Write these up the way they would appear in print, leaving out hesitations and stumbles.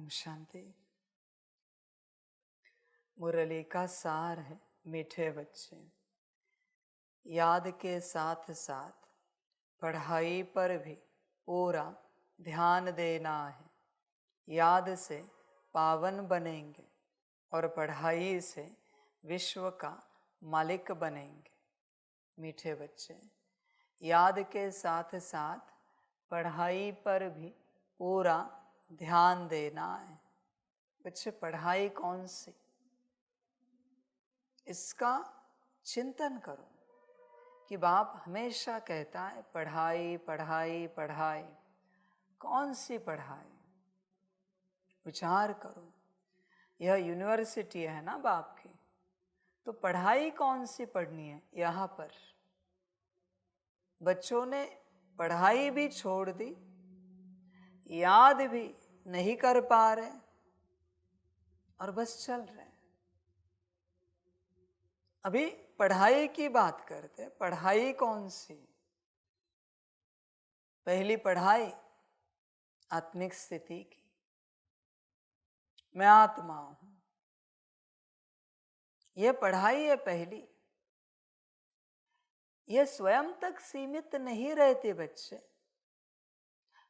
शांति। मुरली का सार है मीठे बच्चे, याद के साथ साथ पढ़ाई पर भी पूरा ध्यान देना है। याद से पावन बनेंगे और पढ़ाई से विश्व का मालिक बनेंगे। मीठे बच्चे, याद के साथ साथ पढ़ाई पर भी पूरा ध्यान देना है। बच्चे, पढ़ाई कौन सी, इसका चिंतन करो कि बाप हमेशा कहता है पढ़ाई पढ़ाई पढ़ाई। कौन सी पढ़ाई? विचार करो, यह यूनिवर्सिटी है ना बाप की, तो पढ़ाई कौन सी पढ़नी है? यहाँ पर बच्चों ने पढ़ाई भी छोड़ दी, याद भी नहीं कर पा रहे और बस चल रहे। अभी पढ़ाई की बात करते हैं। पढ़ाई कौन सी? पहली पढ़ाई आत्मिक स्थिति की। मैं आत्मा हूं, यह पढ़ाई है पहली। यह स्वयं तक सीमित नहीं रहते बच्चे।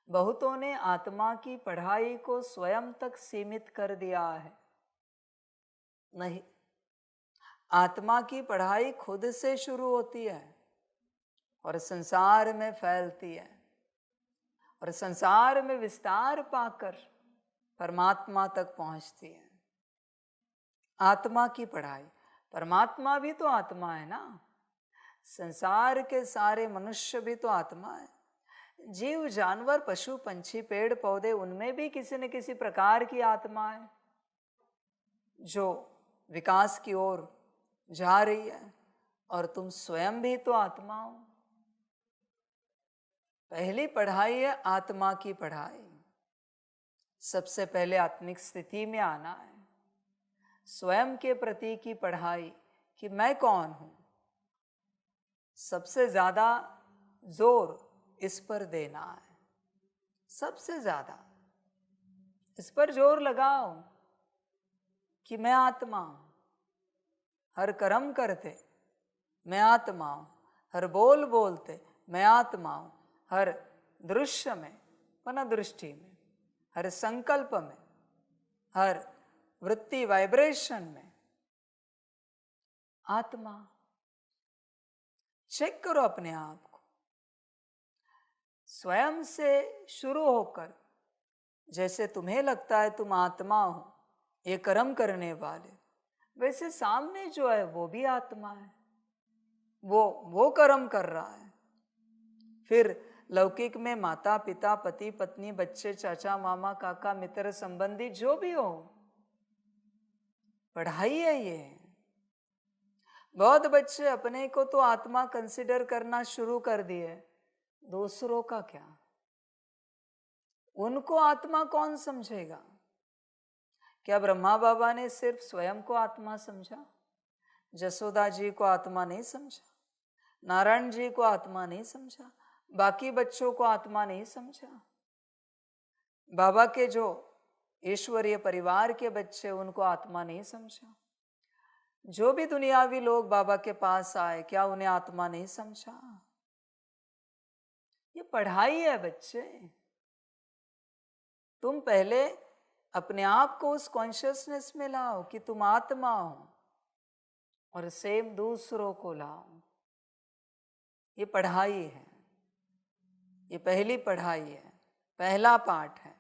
बहुतों ने आत्मा की पढ़ाई को स्वयं तक सीमित कर दिया है। नहीं, आत्मा की पढ़ाई खुद से शुरू होती है और संसार में फैलती है और संसार में विस्तार पाकर परमात्मा तक पहुंचती है। आत्मा की पढ़ाई, परमात्मा भी तो आत्मा है ना। संसार के सारे मनुष्य भी तो आत्मा है। जीव जानवर पशु पंछी पेड़ पौधे, उनमें भी किसी न किसी प्रकार की आत्मा है जो विकास की ओर जा रही है। और तुम स्वयं भी तो आत्मा हो। पहली पढ़ाई है आत्मा की पढ़ाई। सबसे पहले आत्मिक स्थिति में आना है। स्वयं के प्रति की पढ़ाई कि मैं कौन हूं, सबसे ज्यादा जोर इस पर देना है। सबसे ज्यादा इस पर जोर लगाओ कि मैं आत्मा हूं। हर कर्म करते मैं आत्मा हूं, हर बोल बोलते मैं आत्मा हूं, हर दृश्य में मन दृष्टि में, हर संकल्प में, हर वृत्ति वाइब्रेशन में आत्मा। चेक करो अपने आप को, स्वयं से शुरू होकर। जैसे तुम्हें लगता है तुम आत्मा हो, ये कर्म करने वाले, वैसे सामने जो है वो भी आत्मा है। वो कर्म कर रहा है। फिर लौकिक में माता पिता पति पत्नी बच्चे चाचा मामा काका मित्र संबंधी जो भी हो, पढ़ाई है ये। बहुत बच्चे अपने को तो आत्मा कंसिडर करना शुरू कर दिए, दूसरों का क्या? उनको आत्मा कौन समझेगा? क्या ब्रह्मा बाबा ने सिर्फ स्वयं को आत्मा समझा? जसोदा जी को आत्मा नहीं समझा? नारायण जी को आत्मा नहीं समझा? बाकी बच्चों को आत्मा नहीं समझा? बाबा के जो ईश्वरीय परिवार के बच्चे, उनको आत्मा नहीं समझा? जो भी दुनियावी लोग बाबा के पास आए, क्या उन्हें आत्मा नहीं समझा? ये पढ़ाई है बच्चे। तुम पहले अपने आप को उस कॉन्शियसनेस में लाओ कि तुम आत्मा हो और सेम दूसरों को लाओ। ये पढ़ाई है, ये पहली पढ़ाई है, पहला पाठ है।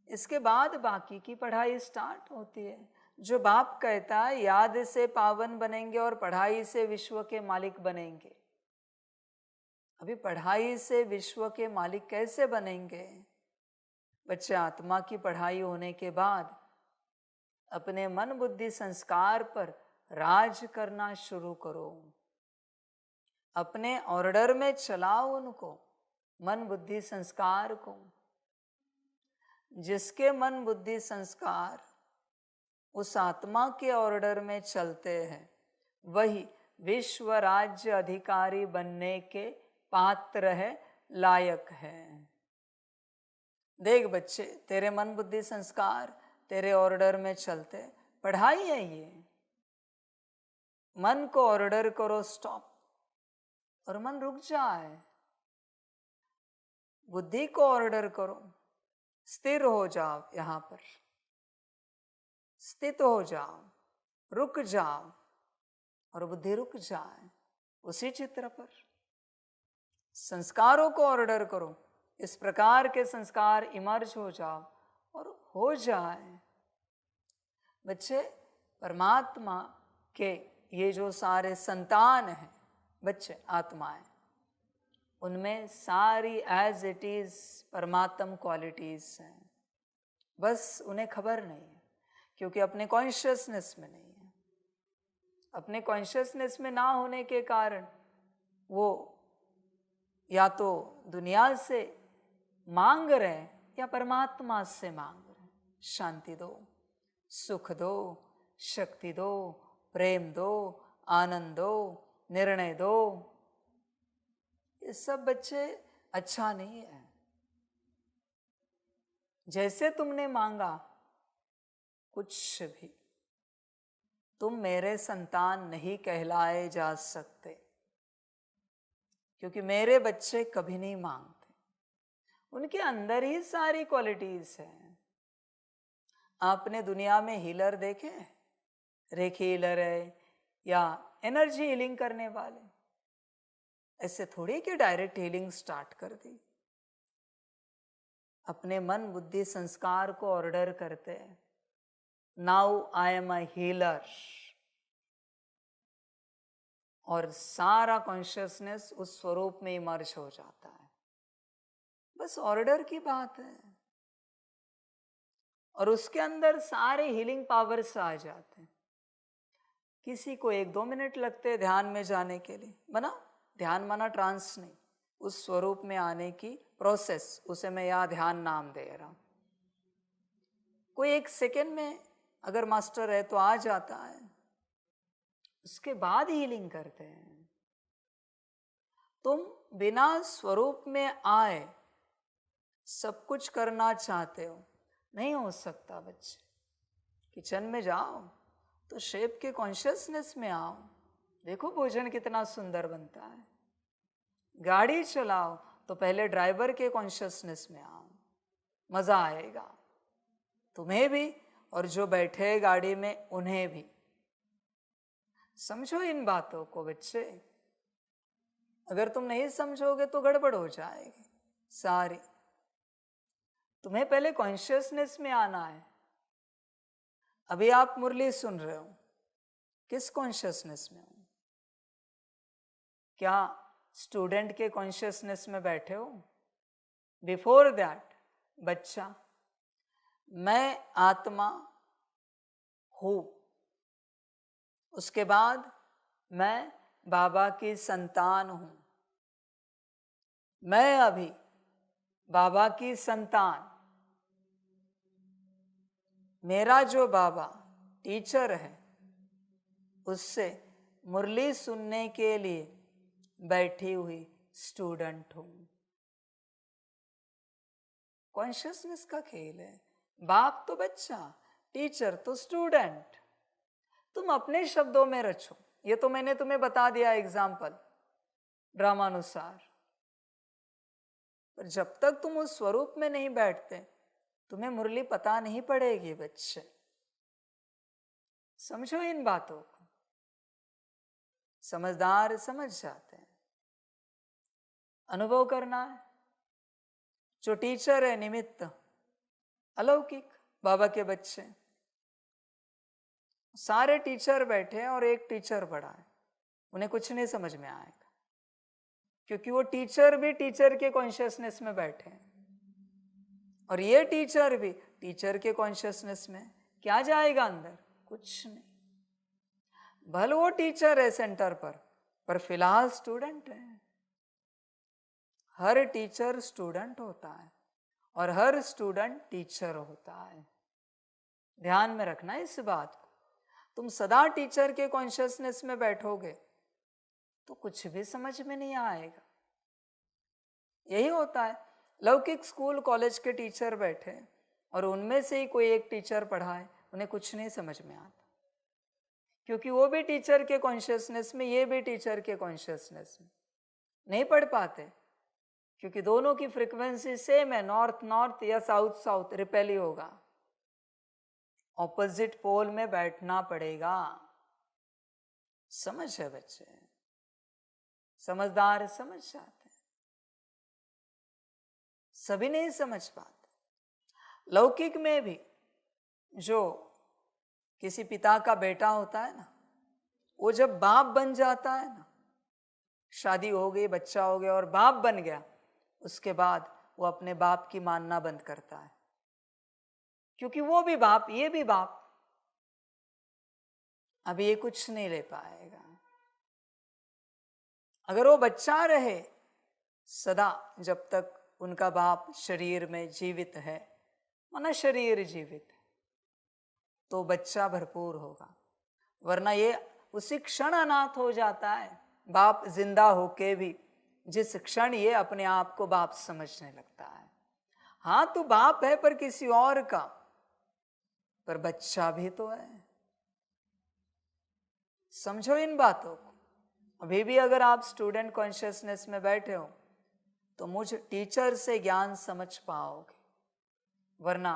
इसके बाद बाकी की पढ़ाई स्टार्ट होती है। जो बाप कहता है याद से पावन बनेंगे और पढ़ाई से विश्व के मालिक बनेंगे। अभी पढ़ाई से विश्व के मालिक कैसे बनेंगे? बच्चे, आत्मा की पढ़ाई होने के बाद अपने मन बुद्धि संस्कार पर राज करना शुरू करो। अपने ऑर्डर में चलाओ उनको, मन बुद्धि संस्कार को। जिसके मन बुद्धि संस्कार उस आत्मा के ऑर्डर में चलते हैं, वही विश्व राज्य अधिकारी बनने के पात्र है, लायक है। देख बच्चे, तेरे मन बुद्धि संस्कार तेरे ऑर्डर में चलते, पढ़ाई है ये। मन को ऑर्डर करो स्टॉप, और मन रुक जाए। बुद्धि को ऑर्डर करो, स्थिर हो जाओ, यहां पर स्थित हो जाओ, रुक जाओ, और बुद्धि रुक जाए उसी चित्र पर। संस्कारों को ऑर्डर करो, इस प्रकार के संस्कार इमर्ज हो जाओ और हो जाए। बच्चे, परमात्मा के ये जो सारे संतान हैं बच्चे, आत्माएं, उनमें सारी एज इट इज परमात्म क्वालिटीज हैं, बस उन्हें खबर नहीं है, क्योंकि अपने कॉन्शियसनेस में नहीं है। अपने कॉन्शियसनेस में ना होने के कारण वो या तो दुनिया से मांग रहे हैं या परमात्मा से मांग रहे हैं, शांति दो, सुख दो, शक्ति दो, प्रेम दो, आनंद दो, निर्णय दो। ये सब बच्चे अच्छा नहीं है। जैसे तुमने मांगा कुछ भी, तुम मेरे संतान नहीं कहलाए जा सकते, क्योंकि मेरे बच्चे कभी नहीं मांगते। उनके अंदर ही सारी क्वालिटीज हैं। आपने दुनिया में हीलर देखे हैं? रेखी हीलर है या एनर्जी हीलिंग करने वाले, ऐसे थोड़ी कि डायरेक्ट हीलिंग स्टार्ट कर दी। अपने मन बुद्धि संस्कार को ऑर्डर करते हैं, now I am a healer, और सारा कॉन्शियसनेस उस स्वरूप में इमर्ज हो जाता है। बस ऑर्डर की बात है, और उसके अंदर सारे हीलिंग पावर्स आ जाते हैं। किसी को 1-2 मिनट लगते हैं ध्यान में जाने के लिए, बना ध्यान माना ट्रांस नहीं, उस स्वरूप में आने की प्रोसेस, उसे मैं यहाँ ध्यान नाम दे रहा हूं। कोई 1 सेकेंड में अगर मास्टर है तो आ जाता है, उसके बाद हीलिंग करते हैं। तुम बिना स्वरूप में आए सब कुछ करना चाहते हो, नहीं हो सकता बच्चे। किचन में जाओ तो शेफ के कॉन्शियसनेस में आओ, देखो भोजन कितना सुंदर बनता है। गाड़ी चलाओ तो पहले ड्राइवर के कॉन्शियसनेस में आओ, मजा आएगा तुम्हें भी और जो बैठे गाड़ी में उन्हें भी। समझो इन बातों को बच्चे, अगर तुम नहीं समझोगे तो गड़बड़ हो जाएगी सारी। तुम्हें पहले कॉन्शियसनेस में आना है। अभी आप मुरली सुन रहे हो, किस कॉन्शियसनेस में हो? क्या स्टूडेंट के कॉन्शियसनेस में बैठे हो? बिफोर दैट बच्चा, मैं आत्मा हूं। उसके बाद मैं बाबा की संतान हूं। मैं अभी बाबा की संतान, मेरा जो बाबा टीचर है उससे मुरली सुनने के लिए बैठी हुई स्टूडेंट हूं। कॉन्शियसनेस का खेल है। बाप तो बच्चा, टीचर तो स्टूडेंट। तुम अपने शब्दों में रचो, ये तो मैंने तुम्हें बता दिया एग्जाम्पल ड्रामानुसार, पर जब तक तुम उस स्वरूप में नहीं बैठते तुम्हें मुरली पता नहीं पड़ेगी बच्चे। समझो इन बातों को, समझदार समझ जाते हैं। अनुभव करना है। जो टीचर है निमित्त, अलौकिक बाबा के बच्चे, सारे टीचर बैठे हैं और एक टीचर बड़ा है, उन्हें कुछ नहीं समझ में आएगा, क्योंकि वो टीचर भी टीचर के कॉन्शियसनेस में बैठे हैं, और ये टीचर भी टीचर के कॉन्शियसनेस में। क्या जाएगा अंदर? कुछ नहीं। भले वो टीचर है सेंटर पर फिलहाल स्टूडेंट है। हर टीचर स्टूडेंट होता है और हर स्टूडेंट टीचर होता है। ध्यान में रखना इस बात को। तुम सदा टीचर के कॉन्शियसनेस में बैठोगे तो कुछ भी समझ में नहीं आएगा। यही होता है, लौकिक स्कूल कॉलेज के टीचर बैठे और उनमें से ही कोई एक टीचर पढ़ाए, उन्हें कुछ नहीं समझ में आता, क्योंकि वो भी टीचर के कॉन्शियसनेस में, ये भी टीचर के कॉन्शियसनेस में नहीं पढ़ पाते, क्योंकि दोनों की फ्रीक्वेंसी सेम है, नॉर्थ नॉर्थ या साउथ साउथ, रिपेल ही होगा। ऑपोजिट पोल में बैठना पड़ेगा। समझ है बच्चे? समझदार समझ जाते हैं, सभी नहीं समझ पाते। लौकिक में भी जो किसी पिता का बेटा होता है ना, वो जब बाप बन जाता है ना, शादी हो गई, बच्चा हो गया और बाप बन गया, उसके बाद वो अपने बाप की मानना बंद करता है, क्योंकि वो भी बाप, ये भी बाप, अब ये कुछ नहीं ले पाएगा। अगर वो बच्चा रहे सदा, जब तक उनका बाप शरीर में जीवित है, माना शरीर जीवित है, तो बच्चा भरपूर होगा। वरना ये उसी क्षण अनाथ हो जाता है, बाप जिंदा होके भी, जिस क्षण ये अपने आप को बाप समझने लगता है। हाँ तू बाप है पर किसी और का, पर बच्चा भी तो है। समझो इन बातों को। अभी भी अगर आप स्टूडेंट कॉन्शियसनेस में बैठे हो तो मुझ टीचर से ज्ञान समझ पाओगे, वरना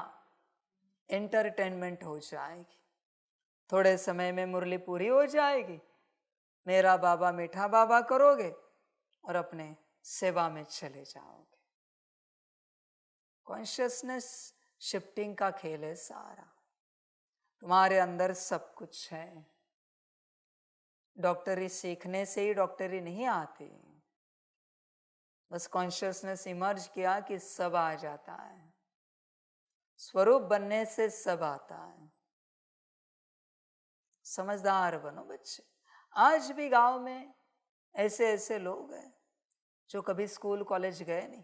एंटरटेनमेंट हो जाएगी। थोड़े समय में मुरली पूरी हो जाएगी, मेरा बाबा मीठा बाबा करोगे और अपने सेवा में चले जाओगे। कॉन्शियसनेस शिफ्टिंग का खेल है सारा। तुम्हारे अंदर सब कुछ है। डॉक्टरी सीखने से ही डॉक्टरी नहीं आती, बस कॉन्शियसनेस इमर्ज किया कि सब आ जाता है। स्वरूप बनने से सब आता है। समझदार बनो बच्चे। आज भी गांव में ऐसे ऐसे लोग हैं जो कभी स्कूल कॉलेज गए नहीं,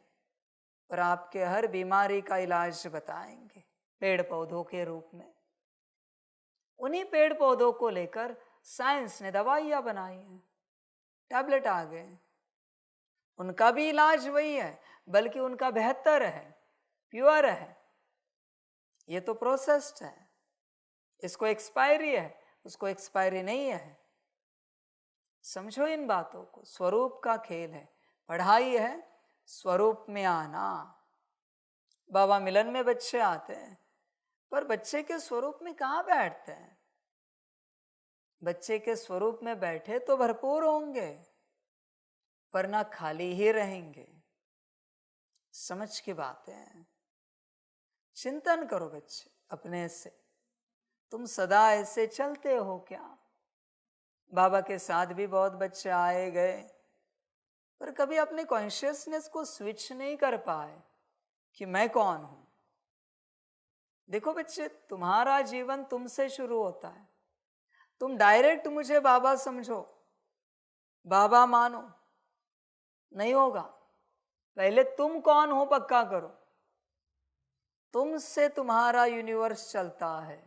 पर आपके हर बीमारी का इलाज बताएंगे पेड़ पौधों के रूप में। उन्हीं पेड़ पौधों को लेकर साइंस ने दवाइयां बनाई हैं, टैबलेट आ गए। उनका भी इलाज वही है, बल्कि उनका बेहतर है, प्योर है। ये तो प्रोसेस्ड है, इसको एक्सपायरी है, उसको एक्सपायरी नहीं है। समझो इन बातों को। स्वरूप का खेल है, पढ़ाई है स्वरूप में आना। बाबा मिलन में बच्चे आते हैं, पर बच्चे के स्वरूप में कहाँ बैठते हैं? बच्चे के स्वरूप में बैठे तो भरपूर होंगे, वरना खाली ही रहेंगे। समझ की बातें हैं। चिंतन करो बच्चे अपने से। तुम सदा ऐसे चलते हो क्या? बाबा के साथ भी बहुत बच्चे आए गए, पर कभी अपने कॉन्शियसनेस को स्विच नहीं कर पाए कि मैं कौन हूं। देखो बच्चे, तुम्हारा जीवन तुमसे शुरू होता है। तुम डायरेक्ट मुझे बाबा समझो, बाबा मानो, नहीं होगा। पहले तुम कौन हो पक्का करो। तुमसे तुम्हारा यूनिवर्स चलता है,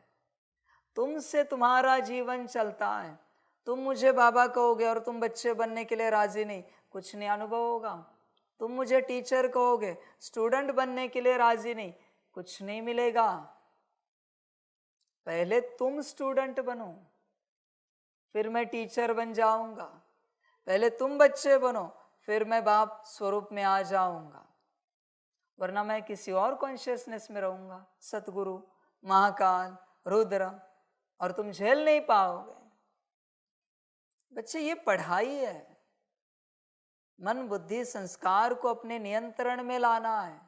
तुमसे तुम्हारा जीवन चलता है। तुम मुझे बाबा कहोगे और तुम बच्चे बनने के लिए राजी नहीं, कुछ नहीं अनुभव होगा। तुम मुझे टीचर कहोगे, स्टूडेंट बनने के लिए राजी नहीं, कुछ नहीं मिलेगा। पहले तुम स्टूडेंट बनो, फिर मैं टीचर बन जाऊंगा। पहले तुम बच्चे बनो, फिर मैं बाप स्वरूप में आ जाऊंगा। वरना मैं किसी और कॉन्शियसनेस में रहूंगा, सतगुरु, महाकाल, रुद्र, और तुम झेल नहीं पाओगे। बच्चे ये पढ़ाई है। मन बुद्धि संस्कार को अपने नियंत्रण में लाना है,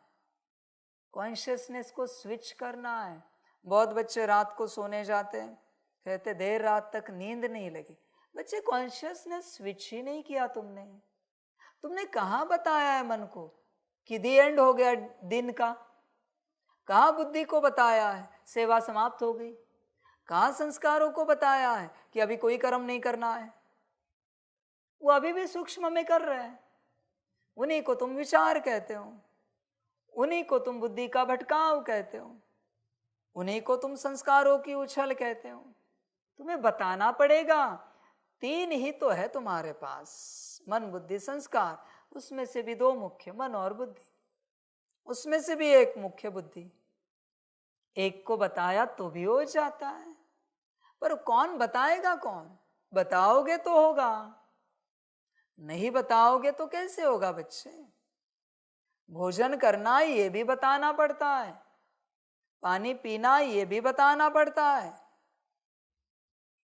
कॉन्शियसनेस को स्विच करना है। बहुत बच्चे रात को सोने जाते हैं, कहते देर रात तक नींद नहीं लगी। बच्चे कॉन्शियसनेस स्विच ही नहीं किया तुमने। तुमने कहाँ बताया है मन को कि दी एंड हो गया दिन का? कहाँ बुद्धि को बताया है सेवा समाप्त हो गई? कहाँ संस्कारों को बताया है कि अभी कोई कर्म नहीं करना है? वो अभी भी सूक्ष्म में कर रहे हैं। उन्हीं को तुम विचार कहते हो, उन्हीं को तुम बुद्धि का भटकाव कहते हो, उन्हीं को तुम संस्कारों की उछल कहते हो। तुम्हें बताना पड़ेगा। तीन ही तो है तुम्हारे पास, मन बुद्धि संस्कार। उसमें से भी दो मुख्य, मन और बुद्धि। उसमें से भी एक मुख्य बुद्धि। एक को बताया तो भी हो जाता है, पर कौन बताएगा? कौन बताओगे तो होगा, नहीं बताओगे तो कैसे होगा बच्चे? भोजन करना ये भी बताना पड़ता है, पानी पीना ये भी बताना पड़ता है,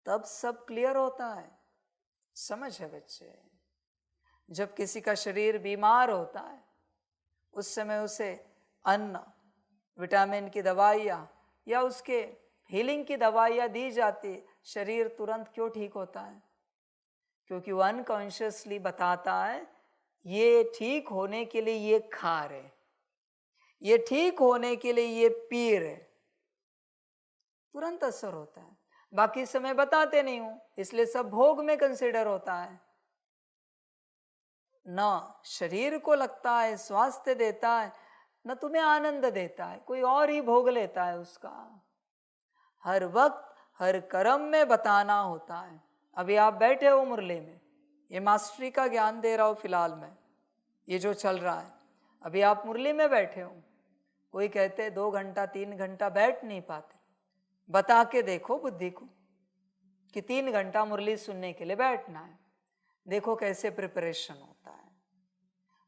तब सब क्लियर होता है। समझ है बच्चे? जब किसी का शरीर बीमार होता है, उस समय उसे अन्न, विटामिन की दवाइयाँ या उसके हीलिंग की दवाइयाँ दी जाती, शरीर तुरंत क्यों ठीक होता है? क्योंकि वो अनकॉन्शियसली बताता है ये ठीक होने के लिए ये खा रहे, ये ठीक होने के लिए ये पी रहे, तुरंत असर होता है। बाकी समय बताते नहीं हूं, इसलिए सब भोग में कंसिडर होता है। न शरीर को लगता है स्वास्थ्य देता है, न तुम्हें आनंद देता है, कोई और ही भोग लेता है उसका। हर वक्त हर कर्म में बताना होता है। अभी आप बैठे हो मुरली में, ये मास्टरी का ज्ञान दे रहा हूं फिलहाल में, ये जो चल रहा है, अभी आप मुरली में बैठे हो। कोई कहते 2 घंटा 3 घंटा बैठ नहीं पाते, बता के देखो बुद्धि को कि 3 घंटा मुरली सुनने के लिए बैठना है। देखो कैसे प्रिपरेशन होता है।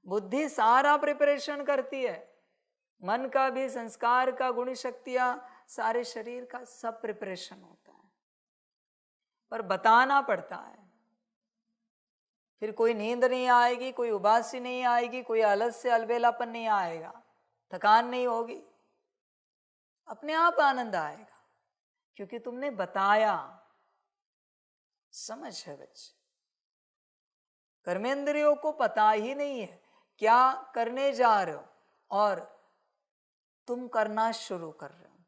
बुद्धि सारा प्रिपरेशन करती है, मन का भी, संस्कार का, गुण शक्तियां, सारे शरीर का सब प्रिपरेशन होता है, पर बताना पड़ता है। फिर कोई नींद नहीं आएगी, कोई उबासी नहीं आएगी, कोई आलस से अलबेलापन नहीं आएगा, थकान नहीं होगी, अपने आप आनंद आएगा, क्योंकि तुमने बताया। समझ है बच्चे? कर्मेंद्रियों को पता ही नहीं है क्या करने जा रहे हो, और तुम करना शुरू कर रहे हो,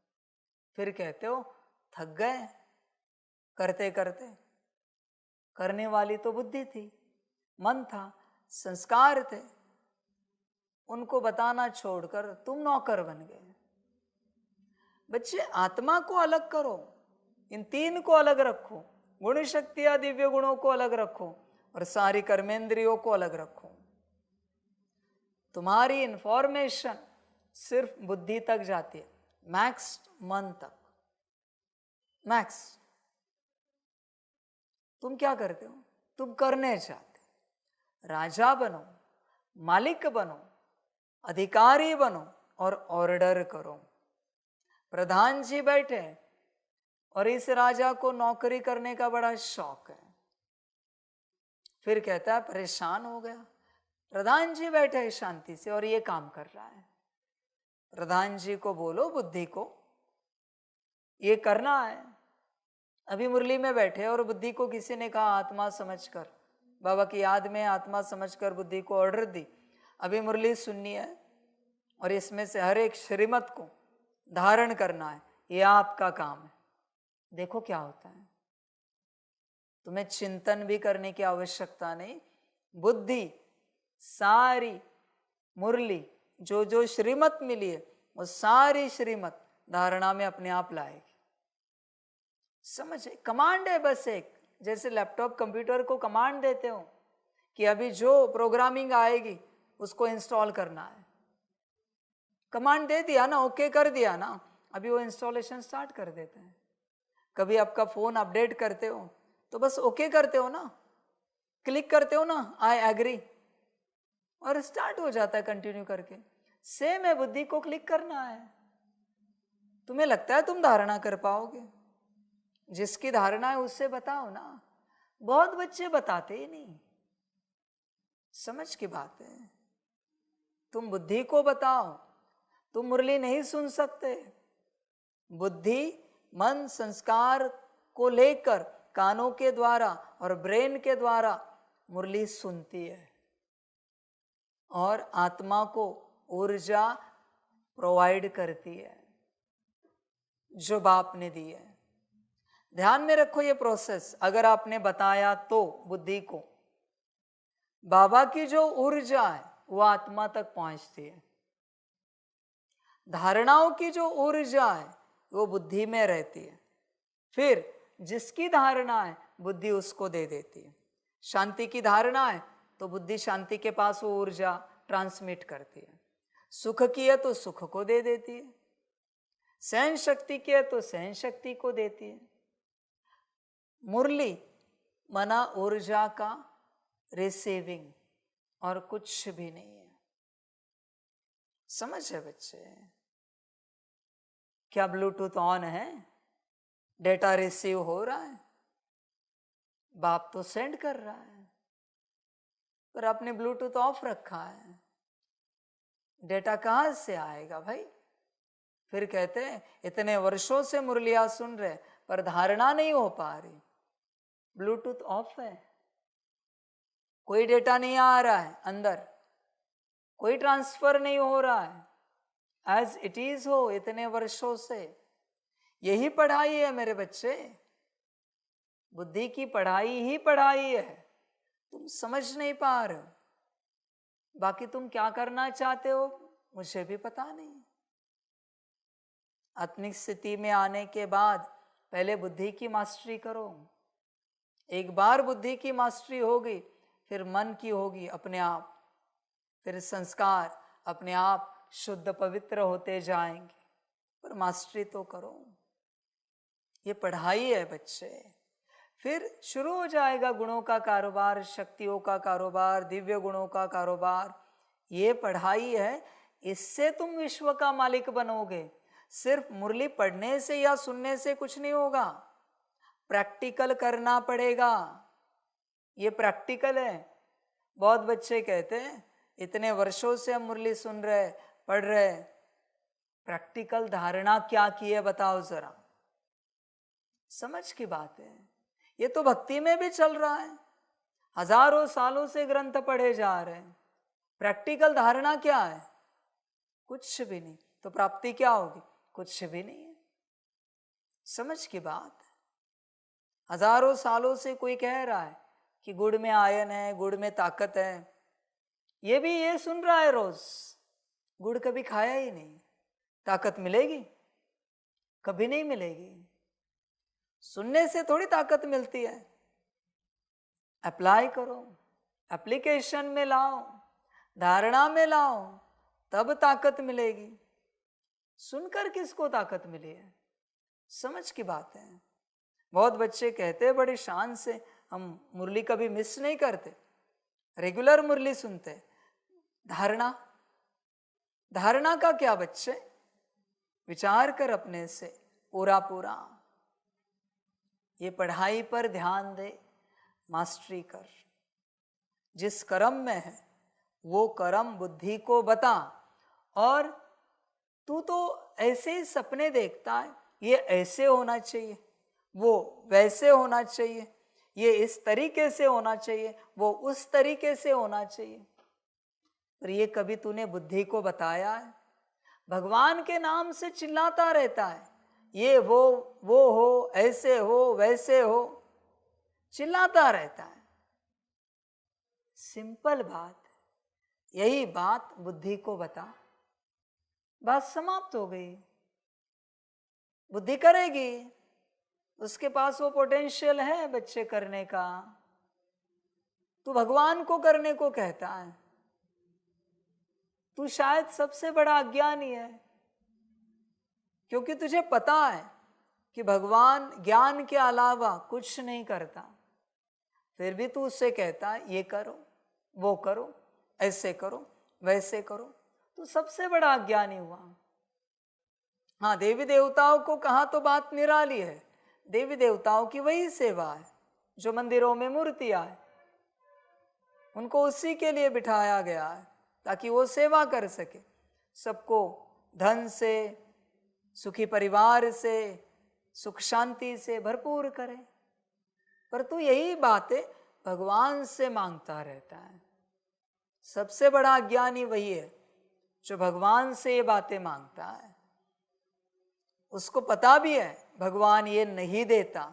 फिर कहते हो थक गए करते करते। करने वाली तो बुद्धि थी, मन था, संस्कार थे, उनको बताना छोड़कर तुम नौकर बन गए। बच्चे आत्मा को अलग करो, इन 3 को अलग रखो, गुण शक्तियां दिव्य गुणों को अलग रखो और सारी कर्मेंद्रियों को अलग रखो। तुम्हारी इंफॉर्मेशन सिर्फ बुद्धि तक जाती है, मैक्स मन तक, मैक्स। तुम क्या करते हो? तुम करने चाहते, राजा बनो, मालिक बनो, अधिकारी बनो और ऑर्डर करो। प्रधान जी बैठे और इस राजा को नौकरी करने का बड़ा शौक है, फिर कहता है परेशान हो गया। प्रधान जी बैठे हैं शांति से और ये काम कर रहा है। प्रधान जी को बोलो, बुद्धि को, ये करना है। अभी मुरली में बैठे और बुद्धि को किसी ने कहा आत्मा समझकर, बाबा की याद में आत्मा समझकर बुद्धि को ऑर्डर दी, अभी मुरली सुननी है और इसमें से हर एक श्रीमत को धारण करना है, ये आपका काम है। देखो क्या होता है। तुम्हें चिंतन भी करने की आवश्यकता नहीं, बुद्धि सारी मुरली जो जो श्रीमत मिली है वो सारी श्रीमत धारणा में अपने आप लाएगी। समझे? कमांड है बस एक, जैसे लैपटॉप कंप्यूटर को कमांड देते हो कि अभी जो प्रोग्रामिंग आएगी उसको इंस्टॉल करना है, कमांड दे दिया ना, ओके कर दिया ना, अभी वो इंस्टॉलेशन स्टार्ट कर देते हैं। कभी आपका फोन अपडेट करते हो तो बस ओके करते हो ना, क्लिक करते हो ना, आई एग्री, और स्टार्ट हो जाता है कंटिन्यू करके। सेम है, बुद्धि को क्लिक करना है। तुम्हें लगता है तुम धारणा कर पाओगे? जिसकी धारणा है उससे बताओ ना। बहुत बच्चे बताते ही नहीं, समझ की बात है। तुम बुद्धि को बताओ, तुम मुरली नहीं सुन सकते। बुद्धि मन संस्कार को लेकर कानों के द्वारा और ब्रेन के द्वारा मुरली सुनती है और आत्मा को ऊर्जा प्रोवाइड करती है जो बाप ने दी है। ध्यान में रखो ये प्रोसेस। अगर आपने बताया तो बुद्धि को, बाबा की जो ऊर्जा है वो आत्मा तक पहुंचती है। धारणाओं की जो ऊर्जा है वो बुद्धि में रहती है, फिर जिसकी धारणा है बुद्धि उसको दे देती है। शांति की धारणा है तो बुद्धि शांति के पास वो ऊर्जा ट्रांसमिट करती है। सुख की है तो सुख को दे देती है, सहन शक्ति की है तो सहन शक्ति को देती है। मुरली मना ऊर्जा का रिसीविंग और कुछ भी नहीं है। समझ है बच्चे? क्या ब्लूटूथ ऑन है? डेटा रिसीव हो रहा है, बाप तो सेंड कर रहा है, पर आपने ब्लूटूथ ऑफ रखा है, डेटा कहां से आएगा भाई? फिर कहते हैं इतने वर्षों से मुरलिया सुन रहे पर धारणा नहीं हो पा रही, ब्लूटूथ ऑफ है, कोई डेटा नहीं आ रहा है अंदर, कोई ट्रांसफर नहीं हो रहा है, एज इट इज हो इतने वर्षों से। यही पढ़ाई है मेरे बच्चे, बुद्धि की पढ़ाई ही पढ़ाई है। तुम समझ नहीं पा रहे हो, बाकी तुम क्या करना चाहते हो मुझे भी पता नहीं। आत्मिक स्थिति में आने के बाद पहले बुद्धि की मास्टरी करो। एक बार बुद्धि की मास्टरी होगी फिर मन की होगी अपने आप, फिर संस्कार अपने आप शुद्ध पवित्र होते जाएंगे। पर मास्टरी तो करो, ये पढ़ाई है बच्चे। फिर शुरू हो जाएगा गुणों का कारोबार, शक्तियों का कारोबार, दिव्य गुणों का कारोबार। ये पढ़ाई है, इससे तुम विश्व का मालिक बनोगे। सिर्फ मुरली पढ़ने से या सुनने से कुछ नहीं होगा, प्रैक्टिकल करना पड़ेगा। ये प्रैक्टिकल है। बहुत बच्चे कहते हैं इतने वर्षों से हम मुरली सुन रहे पढ़ रहे, प्रैक्टिकल धारणा क्या की है बताओ जरा। समझ की बात है। ये तो भक्ति में भी चल रहा है, हजारों सालों से ग्रंथ पढ़े जा रहे हैं, प्रैक्टिकल धारणा क्या है? कुछ भी नहीं। तो प्राप्ति क्या होगी? कुछ भी नहीं है। समझ की बात। हजारों सालों से कोई कह रहा है कि गुड़ में आयन है, गुड़ में ताकत है, ये भी ये सुन रहा है रोज, गुड़ कभी खाया ही नहीं, ताकत मिलेगी? कभी नहीं मिलेगी। सुनने से थोड़ी ताकत मिलती है, अप्लाई करो, एप्लीकेशन में लाओ, धारणा में लाओ, तब ताकत मिलेगी। सुनकर किसको ताकत मिली है? समझ की बात है। बहुत बच्चे कहते हैं बड़े शान से हम मुरली कभी मिस नहीं करते, रेगुलर मुरली सुनते। धारणा, धारणा का क्या बच्चे? विचार कर अपने से पूरा पूरा। ये पढ़ाई पर ध्यान दे, मास्टरी कर। जिस कर्म में है वो कर्म बुद्धि को बता। और तू तो ऐसे ही सपने देखता है, ये ऐसे होना चाहिए, वो वैसे होना चाहिए, ये इस तरीके से होना चाहिए, वो उस तरीके से होना चाहिए। पर ये कभी तूने बुद्धि को बताया है? भगवान के नाम से चिल्लाता रहता है, ये वो हो, ऐसे हो, वैसे हो, चिल्लाता रहता है। सिंपल बात, यही बात बुद्धि को बता, बात समाप्त हो गई। बुद्धि करेगी, उसके पास वो पोटेंशियल है बच्चे करने का। तू भगवान को करने को कहता है, तू शायद सबसे बड़ा अज्ञानी है, क्योंकि तुझे पता है कि भगवान ज्ञान के अलावा कुछ नहीं करता, फिर भी तू उससे कहता है ये करो, वो करो, ऐसे करो, वैसे करो। तू सबसे बड़ा अज्ञानी हुआ। हाँ, देवी देवताओं को कहा तो बात निराली है। देवी देवताओं की वही सेवा है जो मंदिरों में मूर्तियां है, उनको उसी के लिए बिठाया गया है ताकि वो सेवा कर सके, सबको धन से, सुखी परिवार से, सुख शांति से भरपूर करे। पर तू यही बातें भगवान से मांगता रहता है। सबसे बड़ा अज्ञानी वही है जो भगवान से ये बातें मांगता है। उसको पता भी है भगवान ये नहीं देता,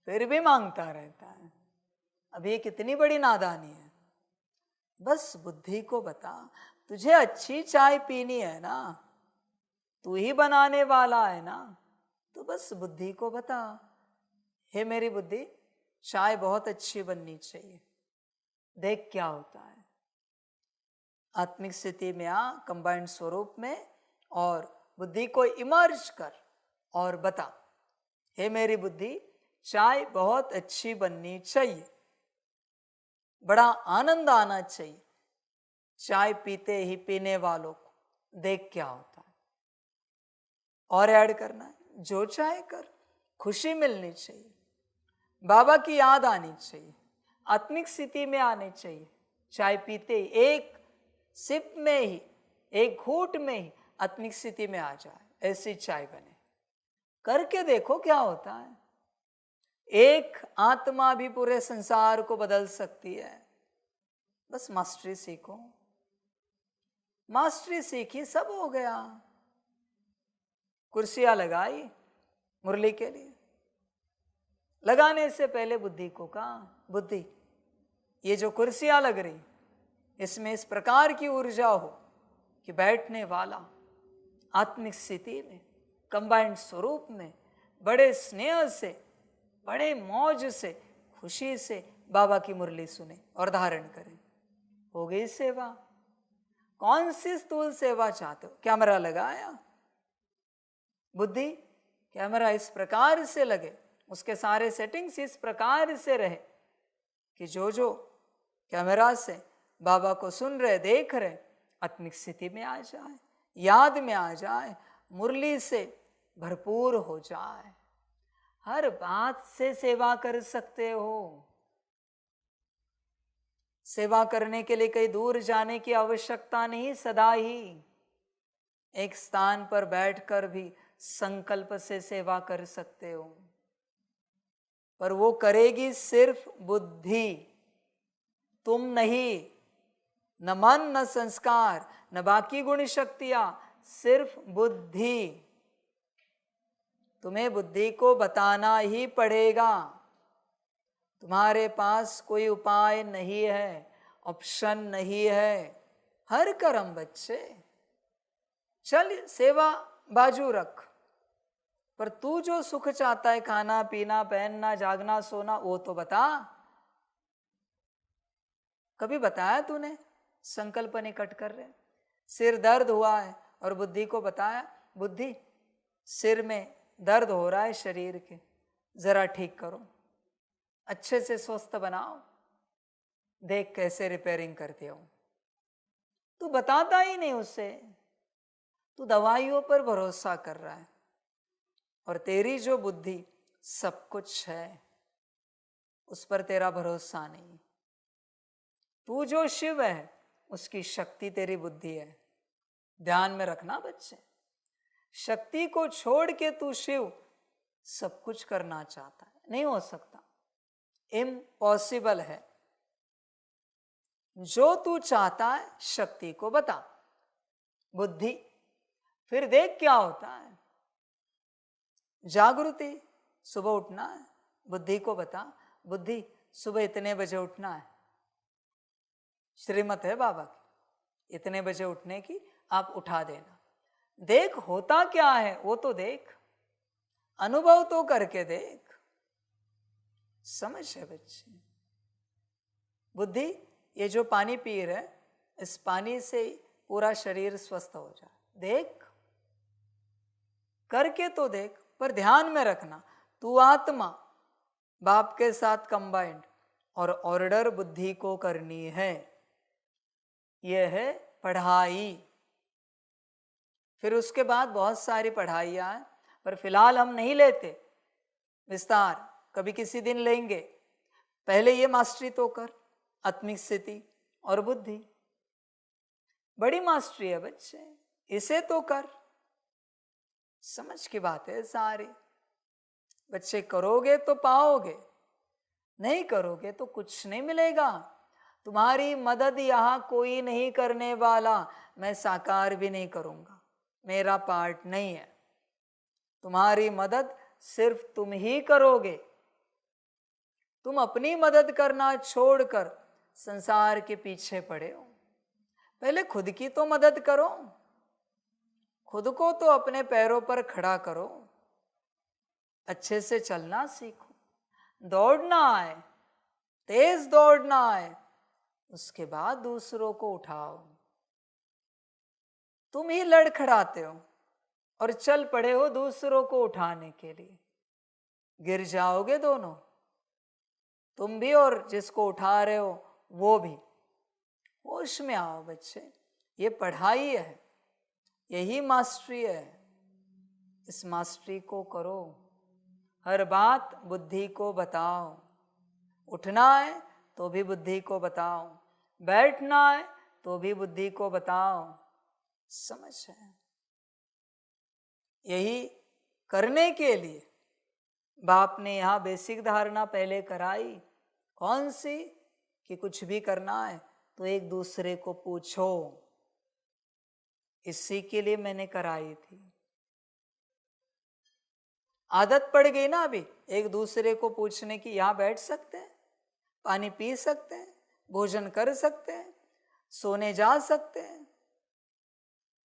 फिर भी मांगता रहता है। अब ये कितनी बड़ी नादानी है। बस बुद्धि को बता, तुझे अच्छी चाय पीनी है ना, तू ही बनाने वाला है ना, तो बस बुद्धि को बता, हे मेरी बुद्धि, चाय बहुत अच्छी बननी चाहिए, देख क्या होता है। आत्मिक स्थिति में आ, कंबाइंड स्वरूप में, और बुद्धि को इमर्ज कर और बता, हे मेरी बुद्धि, चाय बहुत अच्छी बननी चाहिए, बड़ा आनंद आना चाहिए। चाय पीते ही पीने वालों को देख क्या होता है, और ऐड करना है, जो चाहे कर, खुशी मिलनी चाहिए, बाबा की याद आनी चाहिए, आत्मिक स्थिति में आनी चाहिए। चाय पीते ही एक सिप में ही, एक घूंट में ही आत्मिक स्थिति में आ जाए, ऐसी चाय बने। करके देखो क्या होता है। एक आत्मा भी पूरे संसार को बदल सकती है। बस मास्टरी सीखो, मास्टरी सीखी, सब हो गया। कुर्सियां लगाई मुरली के लिए, लगाने से पहले बुद्धि को कहा, बुद्धि ये जो कुर्सियां लग रही, इसमें इस प्रकार की ऊर्जा हो कि बैठने वाला आत्मिक स्थिति में, कंबाइंड स्वरूप में, बड़े स्नेह से, बड़े मौज से, खुशी से बाबा की मुरली सुने और धारण करे। हो गई सेवा। कौन सी स्थूल सेवा चाहते हो? कैमरा लगाया, बुद्धि कैमरा इस प्रकार से लगे, उसके सारे सेटिंग्स इस प्रकार से रहे कि जो जो कैमरा से बाबा को सुन रहे, देख रहे, आत्मिक स्थिति में आ जाए, याद में आ जाए, मुरली से भरपूर हो जाए। हर बात से सेवा कर सकते हो। सेवा करने के लिए कहीं दूर जाने की आवश्यकता नहीं, सदा ही एक स्थान पर बैठकर भी संकल्प से सेवा कर सकते हो। पर वो करेगी सिर्फ बुद्धि, तुम नहीं। न मन, न संस्कार, न बाकी गुण शक्तियां, सिर्फ बुद्धि। तुम्हें बुद्धि को बताना ही पड़ेगा। तुम्हारे पास कोई उपाय नहीं है, ऑप्शन नहीं है। हर कर्म बच्चे, चल सेवा बाजू रख, पर तू जो सुख चाहता है, खाना पीना, पहनना, जागना, सोना, वो तो बता। कभी बताया तूने? संकल्प निकट कर रहे, सिर दर्द हुआ है और बुद्धि को बताया, बुद्धि सिर में दर्द हो रहा है शरीर के, जरा ठीक करो, अच्छे से स्वस्थ बनाओ, देख कैसे रिपेयरिंग करते हो। तू बताता ही नहीं उससे, तू दवाइयों पर भरोसा कर रहा है, और तेरी जो बुद्धि सब कुछ है, उस पर तेरा भरोसा नहीं। तू जो शिव है, उसकी शक्ति तेरी बुद्धि है। ध्यान में रखना बच्चे, शक्ति को छोड़ के तू शिव सब कुछ करना चाहता है, नहीं हो सकता, इम्पॉसिबल है। जो तू चाहता है शक्ति को बता, बुद्धि, फिर देख क्या होता है। जागृति, सुबह उठना है, बुद्धि को बता, बुद्धि सुबह इतने बजे उठना है, श्रीमत है बाबा की, इतने बजे उठने की, आप उठा देना। देख होता क्या है वो तो देख, अनुभव तो करके देख, समझ है बच्चे। बुद्धि, ये जो पानी पी रहे, इस पानी से पूरा शरीर स्वस्थ हो जाए, देख करके तो देख। पर ध्यान में रखना, तू आत्मा बाप के साथ कंबाइंड, और ऑर्डर बुद्धि को करनी है। यह है पढ़ाई। फिर उसके बाद बहुत सारी पढ़ाइयाँ हैं, पर फिलहाल हम नहीं लेते, विस्तार कभी किसी दिन लेंगे। पहले ये मास्टरी तो कर, आत्मिक स्थिति और बुद्धि, बड़ी मास्टरी है बच्चे, इसे तो कर। समझ की बात है सारी बच्चे, करोगे तो पाओगे, नहीं करोगे तो कुछ नहीं मिलेगा। तुम्हारी मदद यहाँ कोई नहीं करने वाला, मैं साकार भी नहीं करूंगा, मेरा पार्ट नहीं है। तुम्हारी मदद सिर्फ तुम ही करोगे। तुम अपनी मदद करना छोड़कर संसार के पीछे पड़े हो। पहले खुद की तो मदद करो, खुद को तो अपने पैरों पर खड़ा करो, अच्छे से चलना सीखो, दौड़ना आए, तेज दौड़ना आए, उसके बाद दूसरों को उठाओ। तुम ही लड़खड़ाते हो और चल पड़े हो दूसरों को उठाने के लिए। गिर जाओगे दोनों, तुम भी और जिसको उठा रहे हो वो भी। होश में आओ बच्चे, ये पढ़ाई है, यही मास्टरी है। इस मास्टरी को करो, हर बात बुद्धि को बताओ। उठना है तो भी बुद्धि को बताओ, बैठना है तो भी बुद्धि को बताओ। समझ है? यही करने के लिए बाप ने यहाँ बेसिक धारणा पहले कराई। कौन सी? कि कुछ भी करना है तो एक दूसरे को पूछो। इसी के लिए मैंने कराई थी। आदत पड़ गई ना अभी एक दूसरे को पूछने की। यहाँ बैठ सकते हैं, पानी पी सकते हैं, भोजन कर सकते हैं, सोने जा सकते हैं।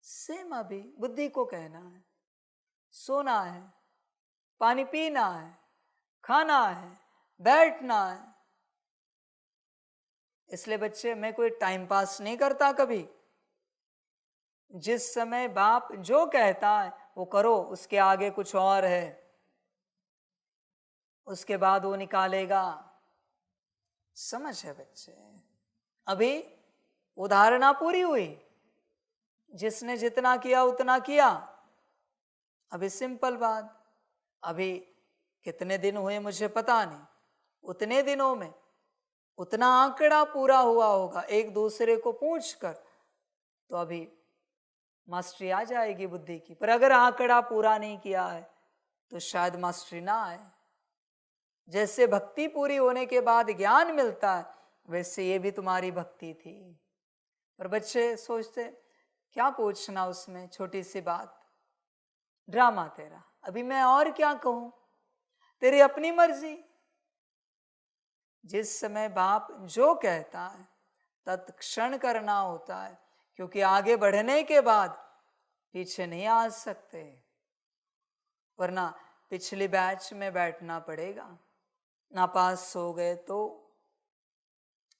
सेम अभी बुद्धि को कहना है, सोना है, पानी पीना है, खाना है, बैठना है। इसलिए बच्चे, मैं कोई टाइम पास नहीं करता कभी। जिस समय बाप जो कहता है वो करो, उसके आगे कुछ और है, उसके बाद वो निकालेगा। समझ है बच्चे? अभी उदाहरणा पूरी हुई, जिसने जितना किया उतना किया। अभी सिंपल बात, अभी कितने दिन हुए मुझे पता नहीं, उतने दिनों में उतना आंकड़ा पूरा हुआ होगा एक दूसरे को पूछकर, तो अभी मास्टरी आ जाएगी बुद्धि की। पर अगर आंकड़ा पूरा नहीं किया है तो शायद मास्टरी ना आए। जैसे भक्ति पूरी होने के बाद ज्ञान मिलता है, वैसे ये भी तुम्हारी भक्ति थी। पर बच्चे सोचते क्या पूछना उसमें, छोटी सी बात, ड्रामा तेरा, अभी मैं और क्या कहूं, तेरी अपनी मर्जी। जिस समय बाप जो कहता है तत्क्षण करना होता है, क्योंकि आगे बढ़ने के बाद पीछे नहीं आ सकते, वरना पिछली बैच में बैठना पड़ेगा। नापास हो गए तो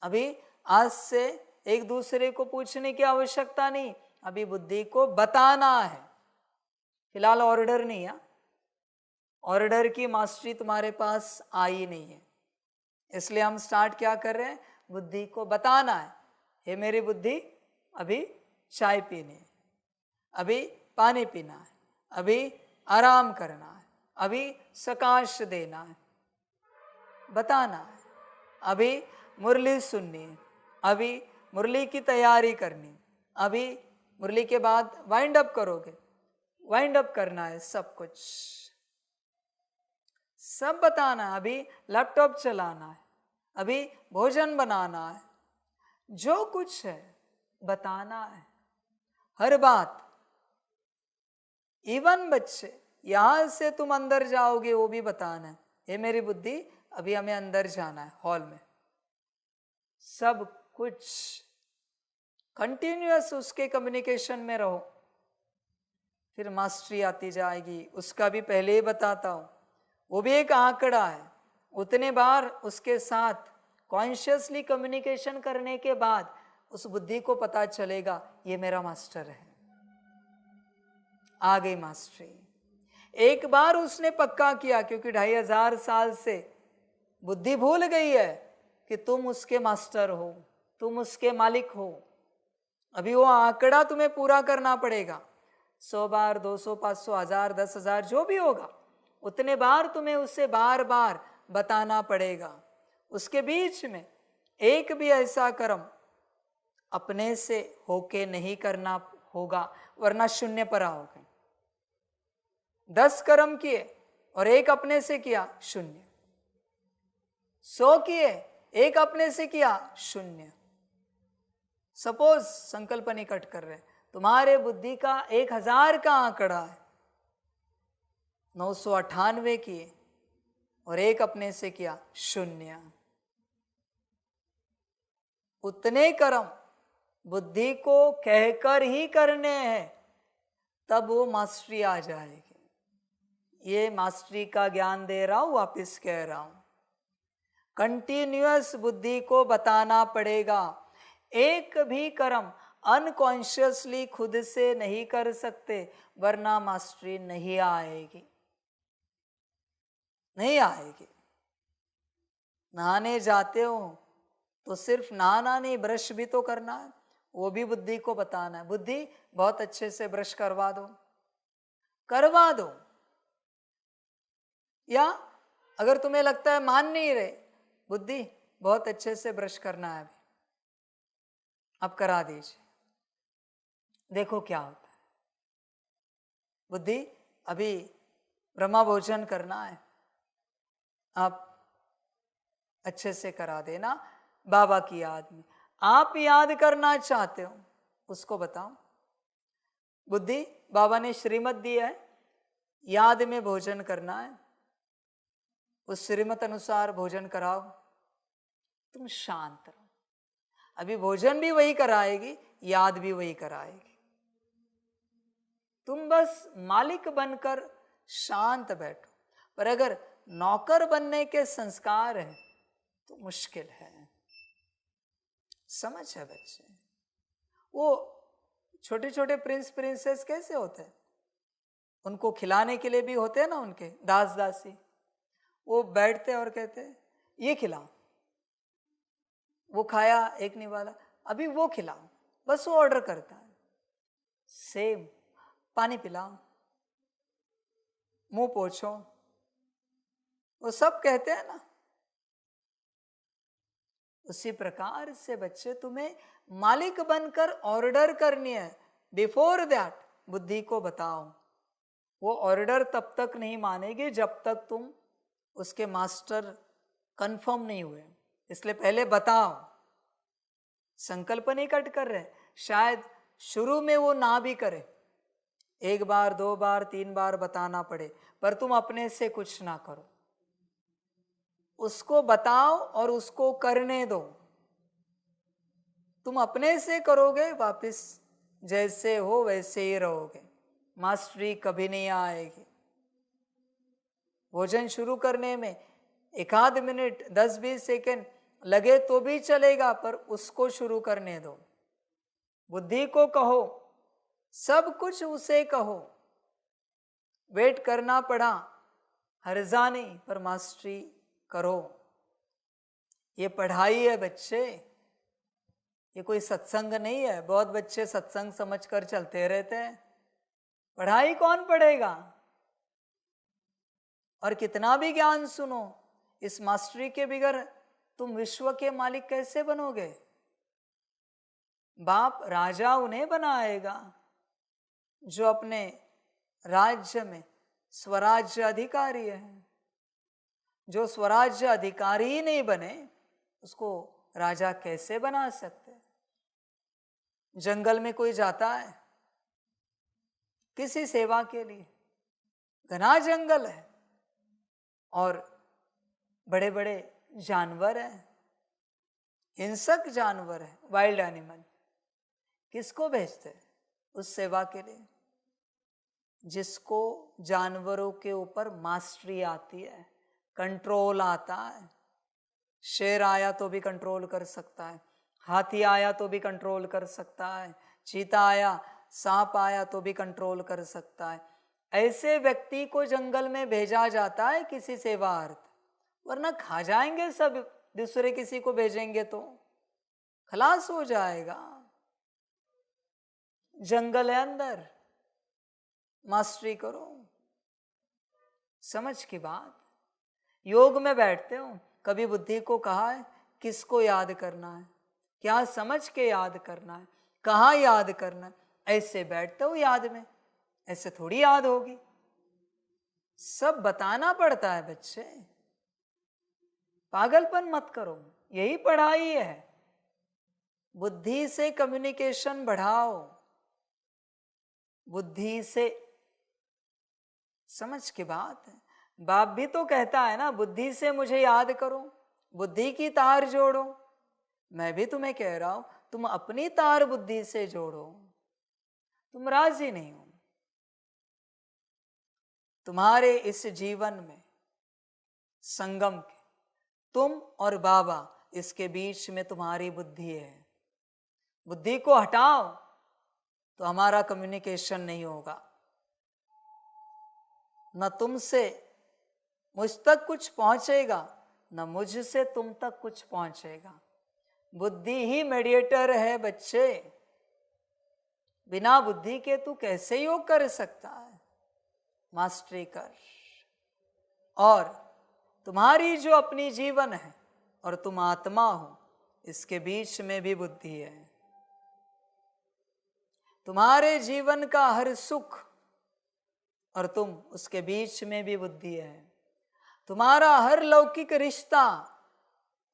अभी आज से एक दूसरे को पूछने की आवश्यकता नहीं, अभी बुद्धि को बताना है। फिलहाल ऑर्डर नहीं है, ऑर्डर की मास्टरी तुम्हारे पास आई नहीं है, इसलिए हम स्टार्ट क्या कर रहे हैं, बुद्धि को बताना है। हे मेरी बुद्धि, अभी चाय पीनी है, अभी पानी पीना है, अभी आराम करना है, अभी सकाश देना है, बताना है। अभी मुरली सुननी है, अभी मुरली की तैयारी करनी, अभी मुरली के बाद वाइंड अप करोगे, वाइंड अप करना है, सब कुछ सब बताना है। अभी लैपटॉप चलाना है, अभी भोजन बनाना है, जो कुछ है बताना है, हर बात। इवन बच्चे, यहां से तुम अंदर जाओगे वो भी बताना है। हे मेरी बुद्धि, अभी हमें अंदर जाना है हॉल में, सब कुछ कंटिन्यूअस उसके कम्युनिकेशन में रहो। फिर मास्टरी आती जाएगी, उसका भी पहले ही बताता हूं, वो भी एक आंकड़ा है। उतने बार उसके साथ कॉन्शियसली कम्युनिकेशन करने के बाद उस बुद्धि को पता चलेगा ये मेरा मास्टर है, आ गई मास्टरी। एक बार उसने पक्का किया, क्योंकि 2500 साल से बुद्धि भूल गई है कि तुम उसके मास्टर हो, तुम उसके मालिक हो। अभी वो आंकड़ा तुम्हें पूरा करना पड़ेगा। 100 बार, 200, 500, 1000, 10,000 जो भी होगा, उतने बार तुम्हें उसे बार बार बताना पड़ेगा। उसके बीच में एक भी ऐसा कर्म अपने से होके नहीं करना होगा, वरना शून्य पर आओगे। 10 कर्म किए और एक अपने से किया, शून्य। 100 किए, एक अपने से किया, शून्य। सपोज संकल्प निकट कर रहे, तुम्हारे बुद्धि का 1000 का आंकड़ा है, 998 किए और एक अपने से किया, शून्य। उतने कर्म बुद्धि को कहकर ही करने हैं, तब वो मास्टरी आ जाएगी। ये मास्टरी का ज्ञान दे रहा हूं, वापिस कह रहा हूं, कंटिन्यूअस बुद्धि को बताना पड़ेगा। एक भी कर्म अनकॉन्शियसली खुद से नहीं कर सकते, वरना मास्टरी नहीं आएगी, नहीं आएगी। नहाने जाते हो तो सिर्फ नहाना नहीं, ब्रश भी तो करना है, वो भी बुद्धि को बताना है। बुद्धि बहुत अच्छे से ब्रश करवा दो, करवा दो। या अगर तुम्हें लगता है मान नहीं रहे, बुद्धि बहुत अच्छे से ब्रश करना है, अभी अब करा दीजिए, देखो क्या होता है। बुद्धि अभी ब्रह्मा भोजन करना है, आप अच्छे से करा देना बाबा की याद में। आप याद करना चाहते हो, उसको बताओ। बुद्धि बाबा ने श्रीमत दिया है, याद में भोजन करना है, उस श्रीमत अनुसार भोजन कराओ, तुम शांत रहो। अभी भोजन भी वही कराएगी, याद भी वही कराएगी। तुम बस मालिक बनकर शांत बैठो। पर अगर नौकर बनने के संस्कार है तो मुश्किल है। समझ है बच्चे? वो छोटे छोटे प्रिंस प्रिंसेस कैसे होते हैं, उनको खिलाने के लिए भी होते हैं ना उनके दास दासी, वो बैठते और कहते हैं ये खिलाओ, वो खाया एक नहीं वाला, अभी वो खिलाओ, बस वो ऑर्डर करता है। सेम, पानी पिलाओ, मुंह पोछो, वो सब कहते हैं ना। उसी प्रकार से बच्चे तुम्हें मालिक बनकर ऑर्डर करनी है। बिफोर दैट बुद्धि को बताओ, वो ऑर्डर तब तक नहीं मानेगी जब तक तुम उसके मास्टर कंफर्म नहीं हुए। इसलिए पहले बताओ। संकल्प नहीं कट कर रहे, शायद शुरू में वो ना भी करे, एक बार दो बार तीन बार बताना पड़े, पर तुम अपने से कुछ ना करो, उसको बताओ और उसको करने दो। तुम अपने से करोगे, वापस जैसे हो वैसे ही रहोगे, मास्टरी कभी नहीं आएगी। भोजन शुरू करने में एक आध मिनट 10-20 सेकेंड लगे तो भी चलेगा, पर उसको शुरू करने दो। बुद्धि को कहो, सब कुछ उसे कहो, वेट करना पड़ा हर्जा नहीं, पर मास्टरी करो। ये पढ़ाई है बच्चे, ये कोई सत्संग नहीं है। बहुत बच्चे सत्संग समझकर चलते रहते हैं, पढ़ाई कौन पढ़ेगा? और कितना भी ज्ञान सुनो, इस मास्टरी के बगैर तुम विश्व के मालिक कैसे बनोगे? बाप राजा उन्हें बनाएगा जो अपने राज्य में स्वराज्य अधिकारी है। जो स्वराज्य अधिकारी ही नहीं बने, उसको राजा कैसे बना सकते? जंगल में कोई जाता है किसी सेवा के लिए, घना जंगल है और बड़े बड़े जानवर हैं, हिंसक जानवर है, वाइल्ड एनिमल, किसको भेजते हैं उस सेवा के लिए? जिसको जानवरों के ऊपर मास्टरी आती है, कंट्रोल आता है। शेर आया तो भी कंट्रोल कर सकता है, हाथी आया तो भी कंट्रोल कर सकता है, चीता आया, सांप आया तो भी कंट्रोल कर सकता है। ऐसे व्यक्ति को जंगल में भेजा जाता है किसी सेवार्थ, वरना खा जाएंगे सब, दूसरे किसी को भेजेंगे तो खलास हो जाएगा। जंगल है अंदर, मास्टरी करो। समझ की बात। योग में बैठते हो, कभी बुद्धि को कहा है किसको याद करना है, क्या समझ के याद करना है, कहाँ याद करना है? ऐसे बैठते हो याद में, ऐसे थोड़ी याद होगी, सब बताना पड़ता है बच्चे। पागलपन मत करो, यही पढ़ाई है। बुद्धि से कम्युनिकेशन बढ़ाओ, बुद्धि से। समझ की बात है। बाप भी तो कहता है ना, बुद्धि से मुझे याद करो, बुद्धि की तार जोड़ो। मैं भी तुम्हें कह रहा हूं, तुम अपनी तार बुद्धि से जोड़ो। तुम राजी नहीं हो। तुम्हारे इस जीवन में संगम के, तुम और बाबा, इसके बीच में तुम्हारी बुद्धि है। बुद्धि को हटाओ तो हमारा कम्युनिकेशन नहीं होगा, न तुमसे मुझ तक कुछ पहुंचेगा, न मुझसे तुम तक कुछ पहुंचेगा। बुद्धि ही मेडिएटर है बच्चे। बिना बुद्धि के तू कैसे योग कर सकता है? मास्टरी कर। और तुम्हारी जो अपनी जीवन है और तुम आत्मा हो, इसके बीच में भी बुद्धि है। तुम्हारे जीवन का हर सुख और तुम उसके बीच में भी बुद्धि है। तुम्हारा हर लौकिक रिश्ता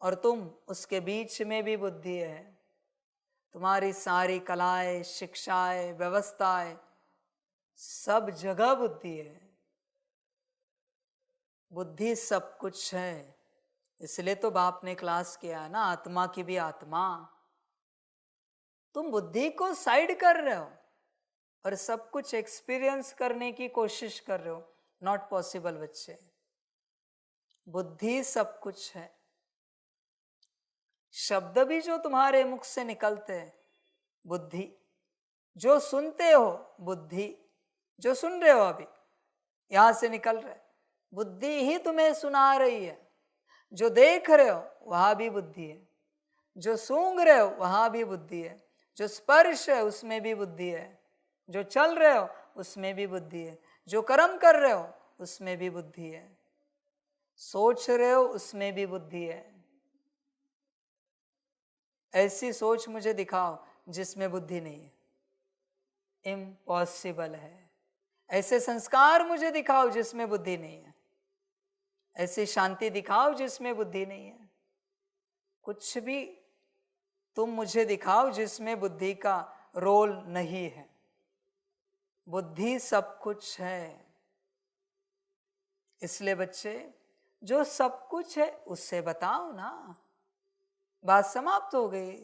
और तुम उसके बीच में भी बुद्धि है। तुम्हारी सारी कलाएं, शिक्षाएं, व्यवस्थाएं, सब जगह बुद्धि है। बुद्धि सब कुछ है। इसलिए तो बाप ने क्लास किया है ना, आत्मा की भी आत्मा। तुम बुद्धि को साइड कर रहे हो और सब कुछ एक्सपीरियंस करने की कोशिश कर रहे हो। नॉट पॉसिबल बच्चे। बुद्धि सब कुछ है। शब्द भी जो तुम्हारे मुख से निकलते हैं, बुद्धि। जो सुनते हो, बुद्धि। जो सुन रहे हो अभी यहां से निकल रहे, बुद्धि ही तुम्हें सुना रही है। जो देख रहे हो वहां भी बुद्धि है। जो सूंघ रहे हो वहां भी बुद्धि है। जो स्पर्श है उसमें भी बुद्धि है। जो चल रहे हो उसमें भी बुद्धि है। जो कर्म कर रहे हो उसमें भी बुद्धि है। सोच रहे हो उसमें भी बुद्धि है। ऐसी सोच मुझे दिखाओ जिसमें बुद्धि नहीं है, इम्पॉसिबल है। ऐसे संस्कार मुझे दिखाओ जिसमें बुद्धि नहीं है। ऐसी शांति दिखाओ जिसमें बुद्धि नहीं है। कुछ भी तुम मुझे दिखाओ जिसमें बुद्धि का रोल नहीं है। बुद्धि सब कुछ है। इसलिए बच्चे, जो सब कुछ है उससे बताओ ना। बात समाप्त हो गई।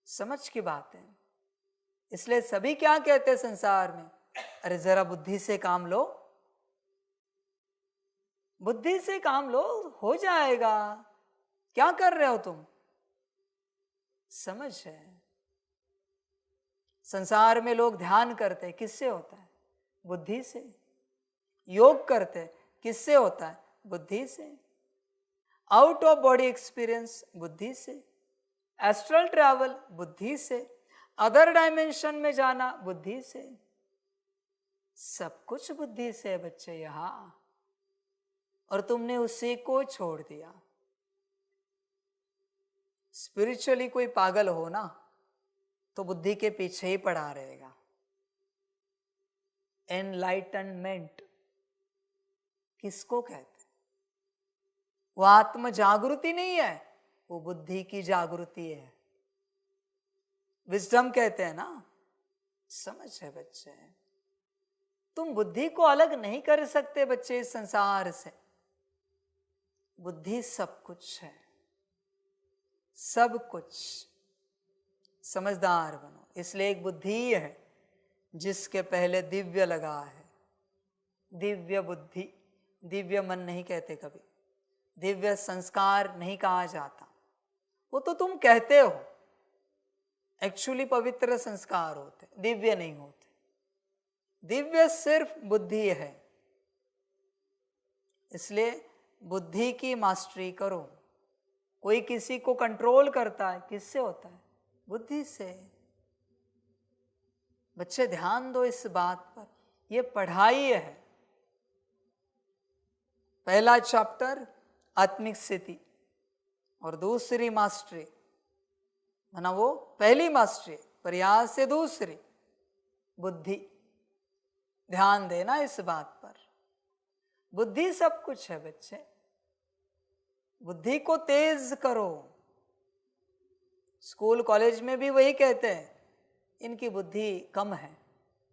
समझ की बात है। इसलिए सभी क्या कहते हैं संसार में, अरे जरा बुद्धि से काम लो, बुद्धि से काम लो, हो जाएगा। क्या कर रहे हो तुम? समझ है। संसार में लोग ध्यान करते हैं, किससे होता है? बुद्धि से। योग करते हैं, किससे होता है? बुद्धि से। आउट ऑफ बॉडी एक्सपीरियंस, बुद्धि से। एस्ट्रल ट्रैवल, बुद्धि से। अदर डायमेंशन में जाना, बुद्धि से। सब कुछ बुद्धि से है बच्चे यहां। और तुमने उसी को छोड़ दिया। स्पिरिचुअली कोई पागल हो ना तो बुद्धि के पीछे ही पड़ा रहेगा। एनलाइटनमेंट किसको कहते हैं? वो आत्म जागृति नहीं है, वो बुद्धि की जागृति है। विजडम कहते हैं ना। समझ है बच्चे। तुम बुद्धि को अलग नहीं कर सकते बच्चे इस संसार से। बुद्धि सब कुछ है, सब कुछ। समझदार बनो। इसलिए एक बुद्धि है जिसके पहले दिव्य लगा है। दिव्य बुद्धि। दिव्य मन नहीं कहते कभी, दिव्य संस्कार नहीं कहा जाता। वो तो तुम कहते हो, एक्चुअली पवित्र संस्कार होते, दिव्य नहीं होते। दिव्य सिर्फ बुद्धि है। इसलिए बुद्धि की मास्टरी करो। कोई किसी को कंट्रोल करता है, किससे होता है? बुद्धि से। बच्चे ध्यान दो इस बात पर, ये पढ़ाई है। पहला चैप्टर आत्मिक स्थिति और दूसरी मास्टरी, माना वो पहली मास्टरी, प्रयास से दूसरी बुद्धि। ध्यान देना इस बात पर। बुद्धि सब कुछ है बच्चे। बुद्धि को तेज करो। स्कूल कॉलेज में भी वही कहते हैं, इनकी बुद्धि कम है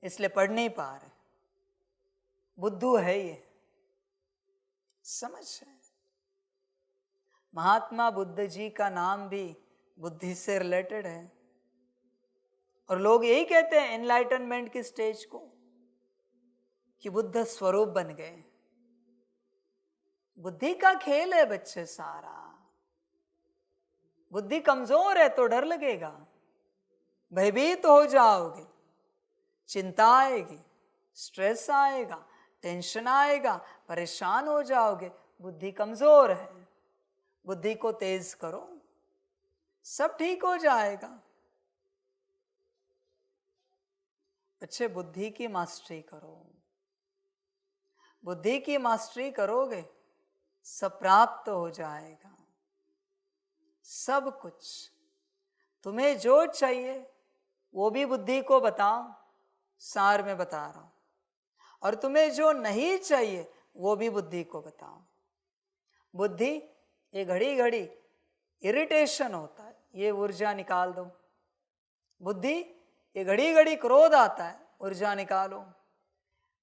इसलिए पढ़ नहीं पा रहे। बुद्धू है ये। समझ है। महात्मा बुद्ध जी का नाम भी बुद्धि से रिलेटेड है। और लोग यही कहते हैं एनलाइटनमेंट की स्टेज को, कि बुद्ध स्वरूप बन गए। बुद्धि का खेल है बच्चे सारा। बुद्धि कमजोर है तो डर लगेगा। भयभीत हो जाओगे, चिंता आएगी, स्ट्रेस आएगा, टेंशन आएगा, परेशान हो जाओगे, बुद्धि कमजोर है, बुद्धि को तेज करो, सब ठीक हो जाएगा। अच्छे बुद्धि की मास्टरी करो, बुद्धि की मास्टरी करोगे सब प्राप्त हो जाएगा, सब कुछ। तुम्हें जो चाहिए वो भी बुद्धि को बताओ, सार में बता रहा हूं, और तुम्हें जो नहीं चाहिए वो भी बुद्धि को बताओ। बुद्धि ये घड़ी घड़ी इरिटेशन होता है, ये ऊर्जा निकाल दो। बुद्धि ये घड़ी घड़ी क्रोध आता है, ऊर्जा निकालो।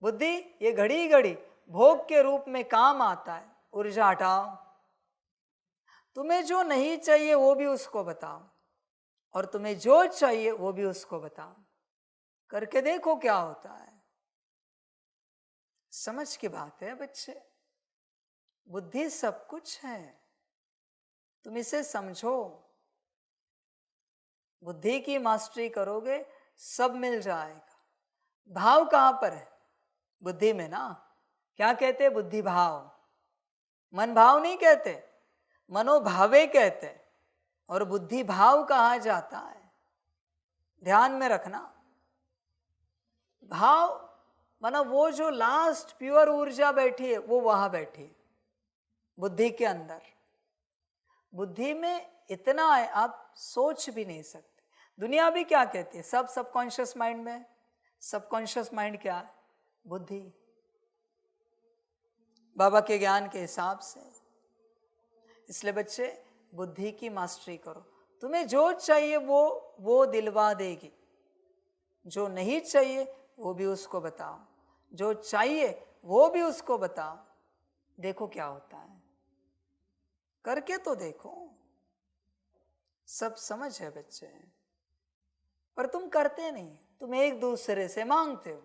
बुद्धि ये घड़ी घड़ी भोग के रूप में काम आता है, ऊर्जा हटाओ। तुम्हें जो नहीं चाहिए वो भी उसको बताओ, और तुम्हें जो चाहिए वो भी उसको बताओ। करके देखो क्या होता है। समझ की बात है बच्चे, बुद्धि सब कुछ है, तुम इसे समझो। बुद्धि की मास्टरी करोगे सब मिल जाएगा। भाव कहां पर है? बुद्धि में ना। क्या कहते? बुद्धि भाव। मन भाव नहीं कहते, मनोभावे कहते। और बुद्धि भाव कहा जाता है, ध्यान में रखना। भाव माना वो जो लास्ट प्योर ऊर्जा बैठी है वो वहां बैठी है बुद्धि के अंदर। बुद्धि में इतना है आप सोच भी नहीं सकते। दुनिया भी क्या कहती है? सब सबकॉन्शियस माइंड में। सबकॉन्शियस माइंड क्या है? बुद्धि। बाबा के ज्ञान के हिसाब से। इसलिए बच्चे बुद्धि की मास्टरी करो। तुम्हें जो चाहिए वो दिलवा देगी, जो नहीं चाहिए वो भी उसको बताओ, जो चाहिए वो भी उसको बताओ। देखो क्या होता है, करके तो देखो। सब समझ है बच्चे, पर तुम करते नहीं। तुम एक दूसरे से मांगते हो,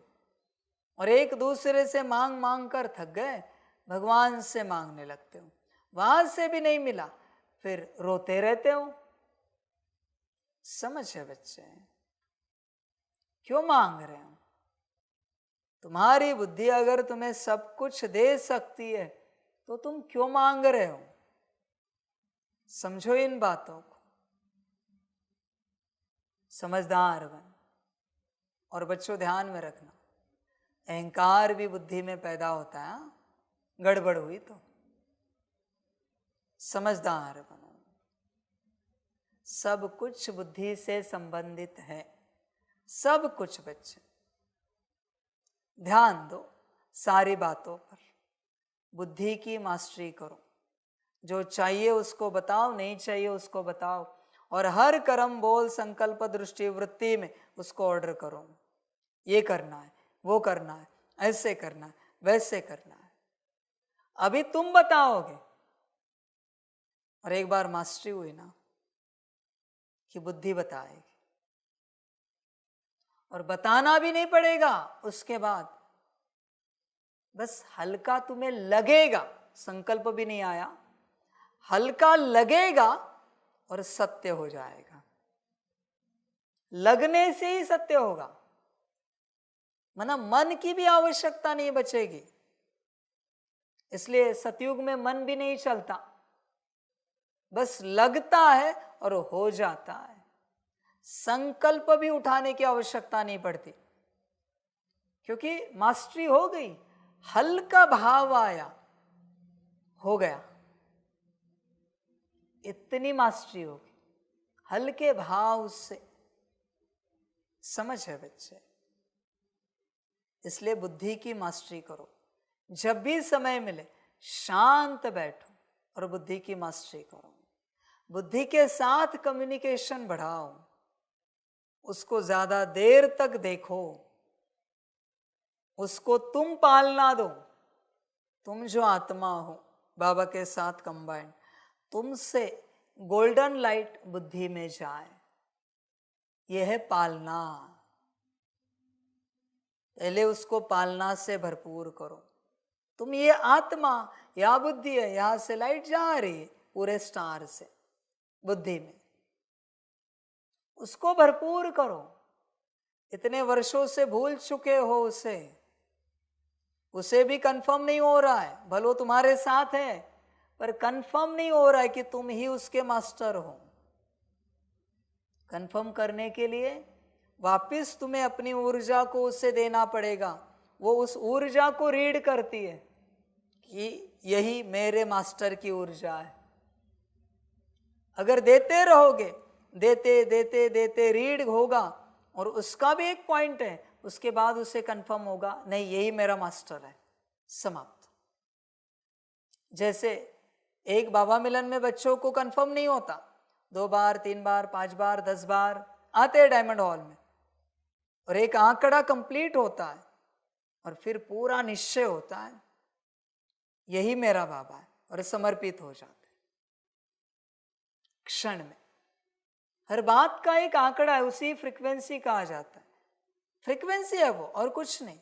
और एक दूसरे से मांग मांग कर थक गए, भगवान से मांगने लगते हो। वहां से भी नहीं मिला, फिर रोते रहते हो। समझ है बच्चे, क्यों मांग रहे हो? तुम्हारी बुद्धि अगर तुम्हें सब कुछ दे सकती है तो तुम क्यों मांग रहे हो? समझो इन बातों को, समझदार बन। और बच्चों ध्यान में रखना, अहंकार भी बुद्धि में पैदा होता है। गड़बड़ हुई तो समझदार बनो। सब कुछ बुद्धि से संबंधित है, सब कुछ बच्चे। ध्यान दो सारी बातों पर। बुद्धि की मास्टरी करो। जो चाहिए उसको बताओ, नहीं चाहिए उसको बताओ। और हर कर्म, बोल, संकल्प, दृष्टि, वृत्ति में उसको ऑर्डर करो। ये करना है, वो करना है, ऐसे करना है, वैसे करना है। अभी तुम बताओगे, और एक बार मास्टरी हुई ना कि बुद्धि बताएगी। और बताना भी नहीं पड़ेगा उसके बाद, बस हल्का तुम्हें लगेगा, संकल्प भी नहीं आया, हल्का लगेगा और सत्य हो जाएगा। लगने से ही सत्य होगा, माना मन की भी आवश्यकता नहीं बचेगी। इसलिए सतयुग में मन भी नहीं चलता, बस लगता है और हो जाता है। संकल्प भी उठाने की आवश्यकता नहीं पड़ती, क्योंकि मास्टरी हो गई। हल्का भाव आया, हो गया। इतनी मास्टरी होगी हल्के भाव से। समझ है बच्चे, इसलिए बुद्धि की मास्टरी करो। जब भी समय मिले शांत बैठो और बुद्धि की मास्टरी करो। बुद्धि के साथ कम्युनिकेशन बढ़ाओ, उसको ज्यादा देर तक देखो, उसको तुम पालना दो। तुम जो आत्मा हो बाबा के साथ कंबाइंड, तुमसे गोल्डन लाइट बुद्धि में जाए, यह है पालना। पहले उसको पालना से भरपूर करो। तुम ये आत्मा या बुद्धि है, यहां से लाइट जा रही है पूरे स्टार से बुद्धि में, उसको भरपूर करो। इतने वर्षों से भूल चुके हो उसे भी कंफर्म नहीं हो रहा है, भले वो तुम्हारे साथ है पर कंफर्म नहीं हो रहा है कि तुम ही उसके मास्टर हो। कंफर्म करने के लिए वापस तुम्हें अपनी ऊर्जा को उससे देना पड़ेगा। वो उस ऊर्जा को रीड करती है कि यही मेरे मास्टर की ऊर्जा है। अगर देते रहोगे, देते देते देते रीड होगा, और उसका भी एक पॉइंट है, उसके बाद उसे कंफर्म होगा नहीं यही मेरा मास्टर है, समाप्त। जैसे एक बाबा मिलन में बच्चों को कंफर्म नहीं होता, 2 बार 3 बार 5 बार 10 बार आते हैं डायमंड हॉल में, और एक आंकड़ा कंप्लीट होता है और फिर पूरा निश्चय होता है यही मेरा बाबा है, और समर्पित हो जाते क्षण में। हर बात का एक आंकड़ा है, उसी फ्रीक्वेंसी कहा जाता है। फ्रीक्वेंसी है वो, और कुछ नहीं।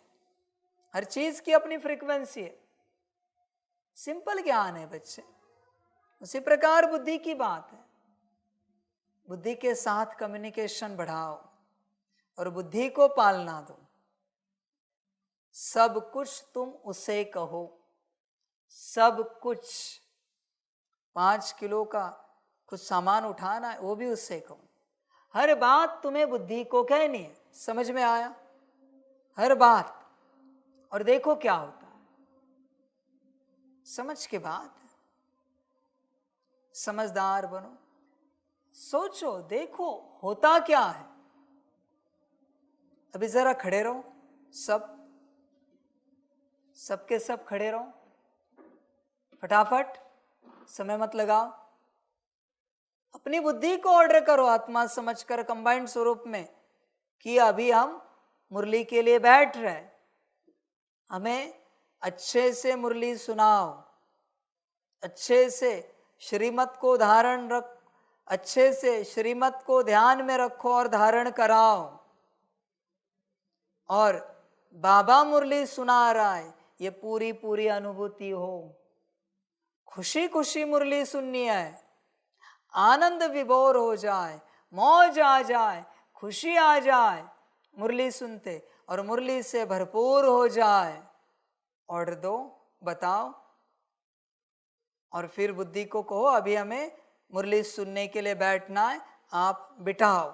हर चीज की अपनी फ्रीक्वेंसी है। सिंपल ज्ञान है बच्चे। उसी प्रकार बुद्धि की बात है। बुद्धि के साथ कम्युनिकेशन बढ़ाओ और बुद्धि को पालना दो। सब कुछ तुम उसे कहो, सब कुछ। 5 किलो का कुछ सामान उठाना है, वो भी उससे कहो। हर बात तुम्हें बुद्धि को कहनी है। समझ में आया? हर बात। और देखो क्या होता है। समझ के बाद समझदार बनो, सोचो, देखो होता क्या है। अभी जरा खड़े रहो, सबके सब खड़े रहो, फटाफट, समय मत लगाओ। अपनी बुद्धि को ऑर्डर करो आत्मा समझकर कंबाइंड स्वरूप में कि अभी हम मुरली के लिए बैठ रहे, हमें अच्छे से मुरली सुनाओ, अच्छे से श्रीमत को धारण रख, अच्छे से श्रीमत को ध्यान में रखो और धारण कराओ। और बाबा मुरली सुना रहा है, ये पूरी पूरी अनुभूति हो। खुशी खुशी मुरली सुननी है, आनंद विभोर हो जाए, मौज आ जाए, खुशी आ जाए मुरली सुनते, और मुरली से भरपूर हो जाए। ऑर्डर दो, बताओ, और फिर बुद्धि को कहो अभी हमें मुरली सुनने के लिए बैठना है, आप बिठाओ।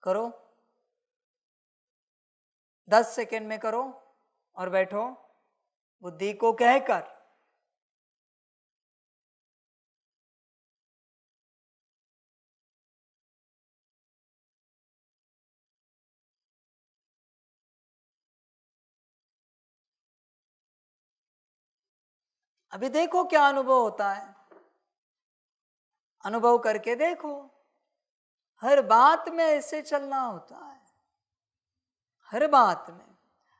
करो, 10 सेकंड में करो और बैठो बुद्धि को कहकर। अभी देखो क्या अनुभव होता है, अनुभव करके देखो। हर बात में ऐसे चलना होता है, हर बात में।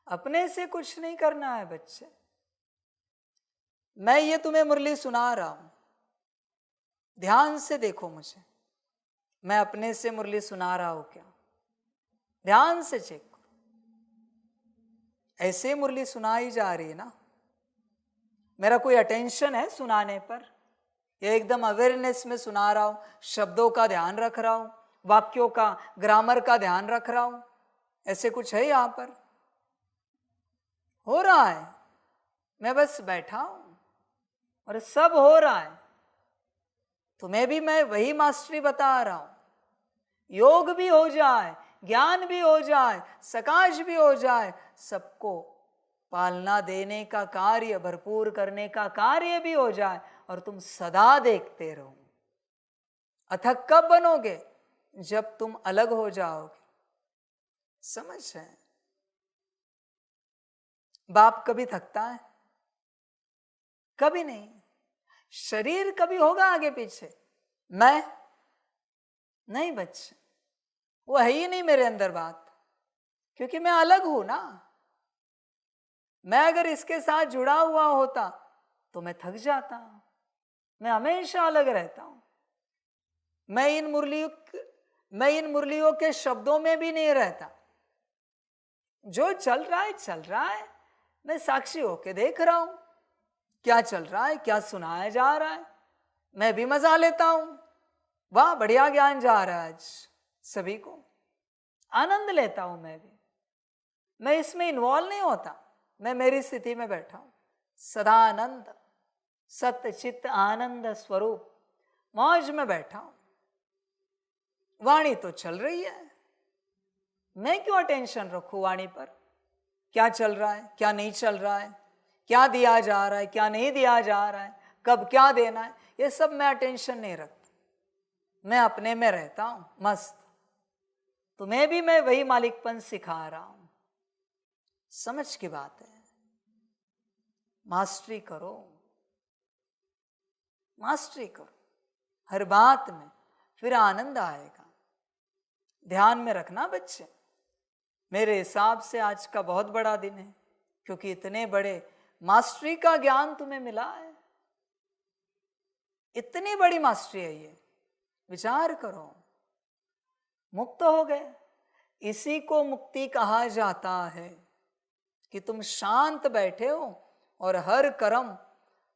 अपने से कुछ नहीं करना है बच्चे। मैं ये तुम्हें मुरली सुना रहा हूं, ध्यान से देखो मुझे, मैं अपने से मुरली सुना रहा हूं क्या? ध्यान से चेक करो। ऐसे मुरली सुनाई जा रही है ना? मेरा कोई अटेंशन है सुनाने पर? ये एकदम अवेयरनेस में सुना रहा हूं, शब्दों का ध्यान रख रहा हूं, वाक्यों का, ग्रामर का ध्यान रख रहा हूं? ऐसे कुछ है यहां पर? हो रहा है, मैं बस बैठा हूं और सब हो रहा है। तुम्हें भी मैं वही मास्टरी बता रहा हूं। योग भी हो जाए, ज्ञान भी हो जाए, सकाश भी हो जाए, सबको पालना देने का कार्य, भरपूर करने का कार्य भी हो जाए, और तुम सदा देखते रहो। अथक कब बनोगे? जब तुम अलग हो जाओगे। समझ है? बाप कभी थकता है? कभी नहीं। शरीर कभी होगा आगे पीछे? मैं नहीं बच्चे, वो है ही नहीं मेरे अंदर बात, क्योंकि मैं अलग हूं ना। मैं अगर इसके साथ जुड़ा हुआ होता तो मैं थक जाता। मैं हमेशा अलग रहता हूं। मैं इन मुरलियों के शब्दों में भी नहीं रहता। जो चल रहा है चल रहा है, मैं साक्षी होके देख रहा हूं क्या चल रहा है, क्या सुनाया जा रहा है। मैं भी मजा लेता हूं। वाह, बढ़िया ज्ञान जा रहा है आज, सभी को आनंद लेता हूं। मैं इसमें इन्वॉल्व नहीं होता, मैं मेरी स्थिति में बैठा हूं, सदा आनंद, सत्य चित्त आनंद स्वरूप मौज में बैठा हूं। वाणी तो चल रही है, मैं क्यों टेंशन रखूं वाणी पर? क्या चल रहा है, क्या नहीं चल रहा है, क्या दिया जा रहा है, क्या नहीं दिया जा रहा है, कब क्या देना है, ये सब मैं टेंशन नहीं रखता। मैं अपने में रहता हूं मस्त। तुम्हें भी मैं वही मालिकपन सिखा रहा हूं। समझ की बात है, मास्टरी करो, मास्टरी करो हर बात में, फिर आनंद आएगा। ध्यान में रखना बच्चे, मेरे हिसाब से आज का बहुत बड़ा दिन है, क्योंकि इतने बड़े मास्टरी का ज्ञान तुम्हें मिला है। इतनी बड़ी मास्टरी है ये, विचार करो। मुक्त हो गए, इसी को मुक्ति कहा जाता है कि तुम शांत बैठे हो और हर कर्म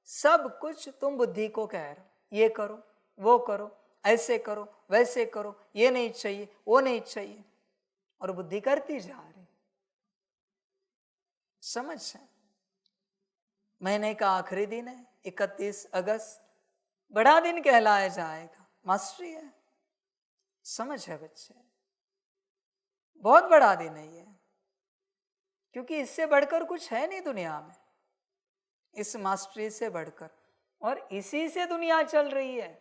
सब कुछ तुम बुद्धि को कह रहे हो, ये करो वो करो, ऐसे करो वैसे करो, ये नहीं चाहिए वो नहीं चाहिए, और बुद्धि करती जा रही। समझ है? महीने का आखिरी दिन है 31 अगस्त, बड़ा दिन कहलाया जाएगा, मास्टरी है। समझ है बच्चे, बहुत बड़ा दिन है ये, क्योंकि इससे बढ़कर कुछ है नहीं दुनिया में, इस मास्टरी से बढ़कर, और इसी से दुनिया चल रही है।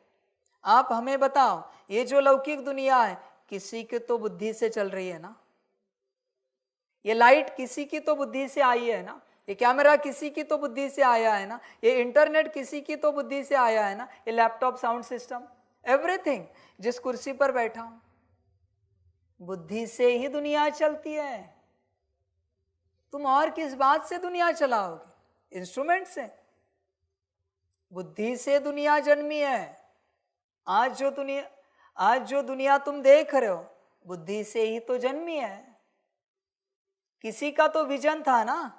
आप हमें बताओ, ये जो लौकिक दुनिया है किसी के तो बुद्धि से चल रही है ना, ये लाइट किसी की तो बुद्धि से आई है ना, ये कैमरा किसी की तो बुद्धि से आया है ना, ये इंटरनेट किसी की तो बुद्धि से आया है ना, ये लैपटॉप, साउंड सिस्टम, एवरीथिंग, जिस कुर्सी पर बैठा हूं, बुद्धि से ही दुनिया चलती है। तुम और किस बात से दुनिया चलाओगे? इंस्ट्रूमेंट से। बुद्धि से दुनिया जन्मी है। आज जो दुनिया तुम देख रहे हो, बुद्धि से ही तो जन्मी है। किसी का तो विजन था ना,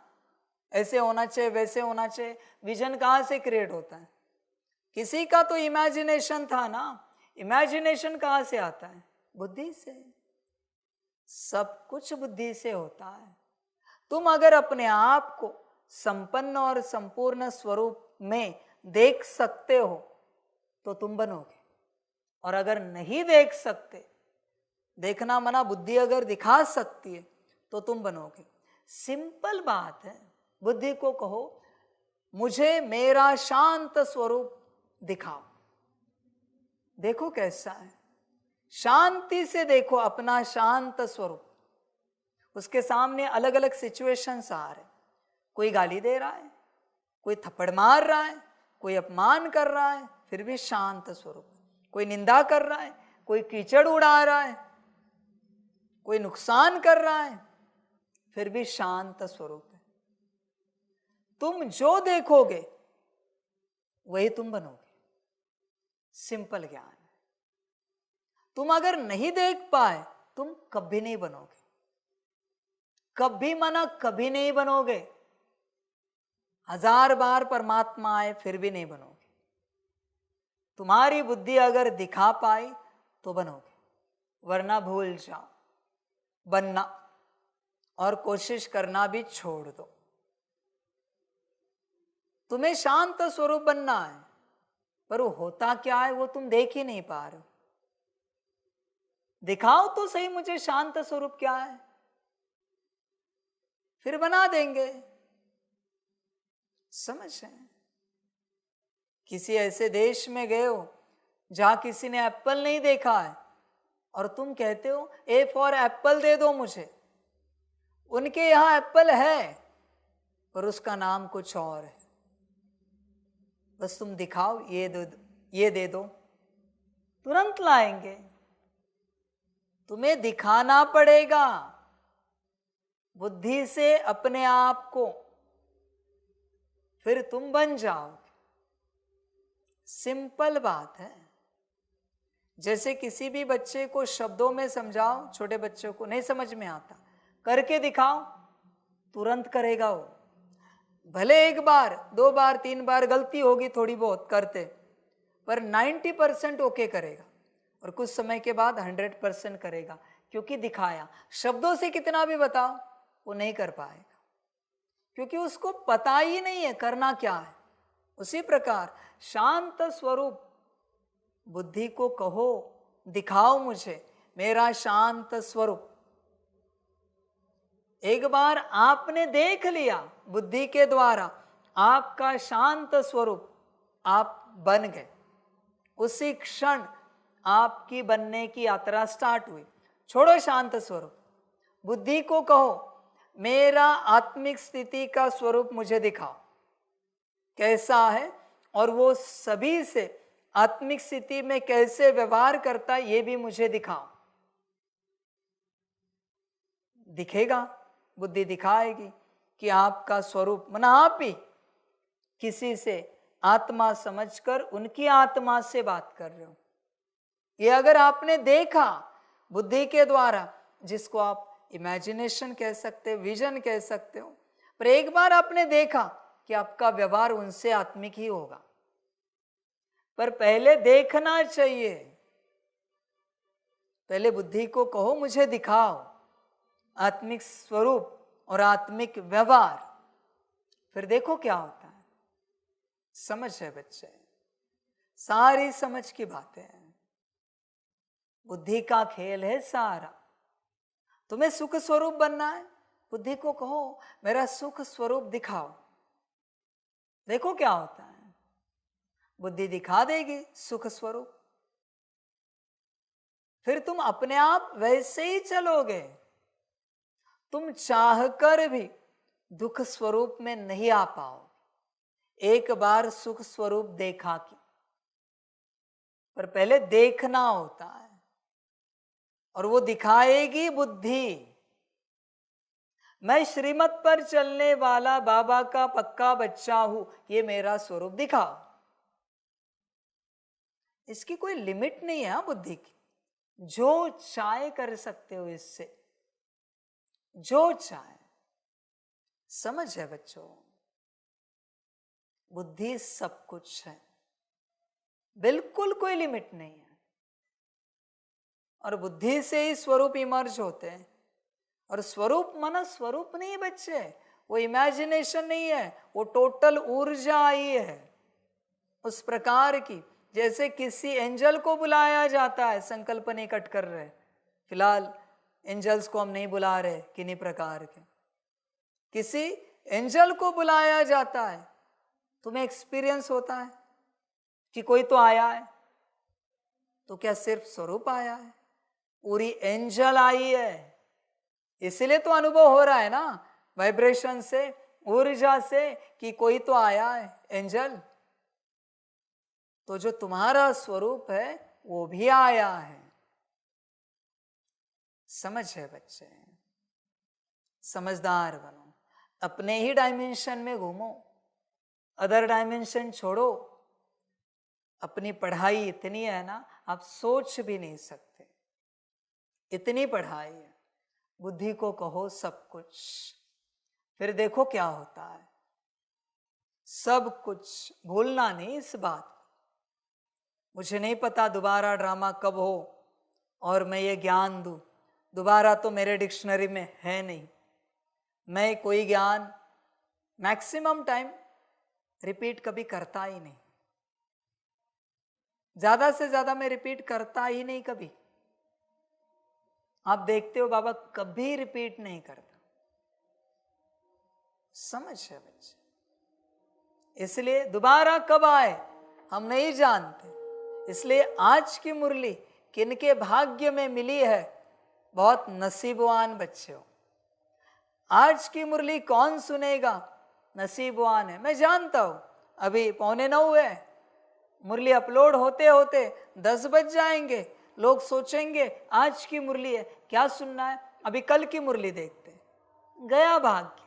ऐसे होना चाहिए वैसे होना चाहिए, विजन कहाँ से क्रिएट होता है? किसी का तो इमेजिनेशन था ना, इमेजिनेशन कहाँ से आता है? बुद्धि से। सब कुछ बुद्धि से होता है। तुम अगर अपने आप को संपन्न और संपूर्ण स्वरूप में देख सकते हो तो तुम बनोगे, और अगर नहीं देख सकते, देखना मना, बुद्धि अगर दिखा सकती है तो तुम बनोगे। सिंपल बात है। बुद्धि को कहो मुझे मेरा शांत स्वरूप दिखाओ, देखो कैसा है, शांति से देखो अपना शांत स्वरूप। उसके सामने अलग अलग सिचुएशंस आ रहे, कोई गाली दे रहा है, कोई थप्पड़ मार रहा है, कोई अपमान कर रहा है, फिर भी शांत स्वरूप। कोई निंदा कर रहा है, कोई कीचड़ उड़ा रहा है, कोई नुकसान कर रहा है, फिर भी शांत स्वरूप है। तुम जो देखोगे वही तुम बनोगे। सिंपल ज्ञान है। तुम अगर नहीं देख पाए तुम कभी नहीं बनोगे, कभी मना कभी नहीं बनोगे। 1000 बार परमात्मा आए फिर भी नहीं बनोगे। तुम्हारी बुद्धि अगर दिखा पाई तो बनोगे, वरना भूल जाओ बनना, और कोशिश करना भी छोड़ दो। तुम्हें शांत स्वरूप बनना है, पर वो होता क्या है वो तुम देख ही नहीं पा रहे हो। दिखाओ तो सही मुझे शांत स्वरूप क्या है, फिर बना देंगे। समझ है? किसी ऐसे देश में गए हो जहां किसी ने एप्पल नहीं देखा है, और तुम कहते हो ए फॉर एप्पल दे दो मुझे। उनके यहां एप्पल है पर उसका नाम कुछ और है। बस तुम दिखाओ ये दे दो, तुरंत लाएंगे। तुम्हें दिखाना पड़ेगा बुद्धि से अपने आप को, फिर तुम बन जाओगे। सिंपल बात है। जैसे किसी भी बच्चे को शब्दों में समझाओ, छोटे बच्चों को नहीं समझ में आता, करके दिखाओ, तुरंत करेगा वो। भले 1 बार 2 बार 3 बार गलती होगी थोड़ी बहुत करते, पर 90% ओके करेगा। और कुछ समय के बाद 100% करेगा, क्योंकि दिखाया। शब्दों से कितना भी बताओ वो नहीं कर पाएगा, क्योंकि उसको पता ही नहीं है करना क्या है। उसी प्रकार शांत स्वरूप बुद्धि को कहो, दिखाओ मुझे मेरा शांत स्वरूप। एक बार आपने देख लिया बुद्धि के द्वारा आपका शांत स्वरूप, आप बन गए। उसी क्षण आपकी बनने की यात्रा स्टार्ट हुई। छोड़ो शांत स्वरूप, बुद्धि को कहो मेरा आत्मिक स्थिति का स्वरूप मुझे दिखाओ कैसा है, और वो सभी से आत्मिक स्थिति में कैसे व्यवहार करता है ये भी मुझे दिखाओ। दिखेगा, बुद्धि दिखाएगी कि आपका स्वरूप, माना आप भी किसी से आत्मा समझकर उनकी आत्मा से बात कर रहे हो। ये अगर आपने देखा बुद्धि के द्वारा, जिसको आप इमेजिनेशन कह सकते हो, विजन कह सकते हो, पर एक बार आपने देखा कि आपका व्यवहार उनसे आत्मिक ही होगा। पर पहले देखना चाहिए, पहले बुद्धि को कहो मुझे दिखाओ आत्मिक स्वरूप और आत्मिक व्यवहार, फिर देखो क्या होता है। समझ है बच्चे, सारी समझ की बातें हैं, बुद्धि का खेल है सारा। तुम्हें सुख स्वरूप बनना है, बुद्धि को कहो मेरा सुख स्वरूप दिखाओ, देखो क्या होता है। बुद्धि दिखा देगी सुख स्वरूप, फिर तुम अपने आप वैसे ही चलोगे। तुम चाहकर भी दुख स्वरूप में नहीं आ पाओगे, एक बार सुख स्वरूप देखा कि, पर पहले देखना होता है, और वो दिखाएगी बुद्धि। मैं श्रीमत पर चलने वाला बाबा का पक्का बच्चा हूं, ये मेरा स्वरूप दिखाओ। इसकी कोई लिमिट नहीं है बुद्धि की, जो चाहे कर सकते हो इससे, जो चाहे। समझ है बच्चों, बुद्धि सब कुछ है, बिल्कुल कोई लिमिट नहीं है। और बुद्धि से ही स्वरूप इमर्ज होते हैं। और स्वरूप माना स्वरूप नहीं बच्चे, वो इमेजिनेशन नहीं है, वो टोटल ऊर्जा आई है उस प्रकार की, जैसे किसी एंजल को बुलाया जाता है। संकल्प नहीं कट कर रहे, फिलहाल एंजल्स को हम नहीं बुला रहे किन्हीं प्रकार के, किसी एंजल को बुलाया जाता है। तुम्हें एक्सपीरियंस होता है कि कोई तो आया है, तो क्या सिर्फ स्वरूप आया है? पूरी एंजल आई है, इसलिए तो अनुभव हो रहा है ना, वाइब्रेशन से, ऊर्जा से, कि कोई तो आया है एंजल। तो जो तुम्हारा स्वरूप है वो भी आया है। समझ है बच्चे, समझदार बनो, अपने ही डायमेंशन में घूमो, अदर डायमेंशन छोड़ो। अपनी पढ़ाई इतनी है ना, आप सोच भी नहीं सकते, इतनी पढ़ाई है। बुद्धि को कहो सब कुछ, फिर देखो क्या होता है। सब कुछ भूलना नहीं इस बात। मुझे नहीं पता दोबारा ड्रामा कब हो और मैं ये ज्ञान दूं, दोबारा तो मेरे डिक्शनरी में है नहीं। मैं कोई ज्ञान मैक्सिमम टाइम रिपीट कभी करता ही नहीं, ज्यादा से ज्यादा मैं रिपीट करता ही नहीं कभी। आप देखते हो बाबा कभी रिपीट नहीं करता। समझ है बच्चे, इसलिए दोबारा कब आए हम नहीं जानते। इसलिए आज की मुरली किनके भाग्य में मिली है, बहुत नसीबवान बच्चे हो। आज की मुरली कौन सुनेगा, नसीबवान है। मैं जानता हूं अभी 8:45 है, मुरली अपलोड होते होते 10 बज जाएंगे। लोग सोचेंगे आज की मुरली है, क्या सुनना है, अभी कल की मुरली देखते। गया भाग्य।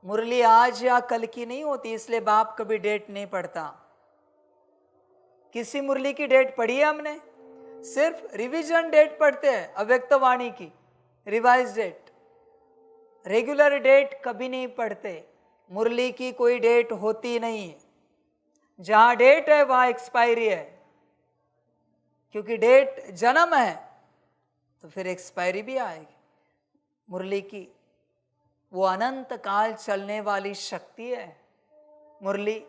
मुरली आज या कल की नहीं होती, इसलिए बाप कभी डेट नहीं पढ़ता। किसी मुरली की डेट पढ़ी है हमने? सिर्फ रिवीजन डेट पढ़ते हैं, अव्यक्त वाणी की रिवाइज डेट। रेगुलर डेट कभी नहीं पढ़ते। मुरली की कोई डेट होती नहीं है, जहां डेट है वहां एक्सपायरी है। क्योंकि डेट जन्म है तो फिर एक्सपायरी भी आएगी। मुरली की वो अनंत काल चलने वाली शक्ति है। मुरली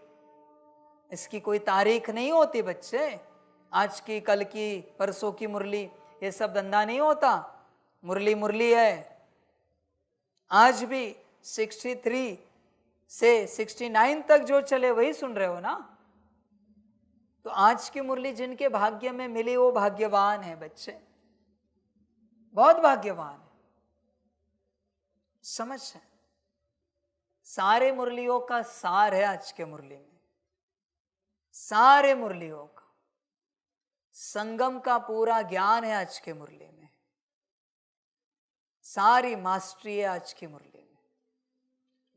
इसकी कोई तारीख नहीं होती बच्चे, आज की, कल की, परसों की मुरली, ये सब धंधा नहीं होता। मुरली मुरली है। आज भी 63 से 69 तक जो चले वही सुन रहे हो ना। तो आज की मुरली जिनके भाग्य में मिली वो भाग्यवान है बच्चे, बहुत भाग्यवान है। समझ है? सारे मुरलियों का सार है आज के मुरली में, सारे मुरलियों का संगम का पूरा ज्ञान है आज के मुरली में, सारी मास्टरी है आज की मुरली में।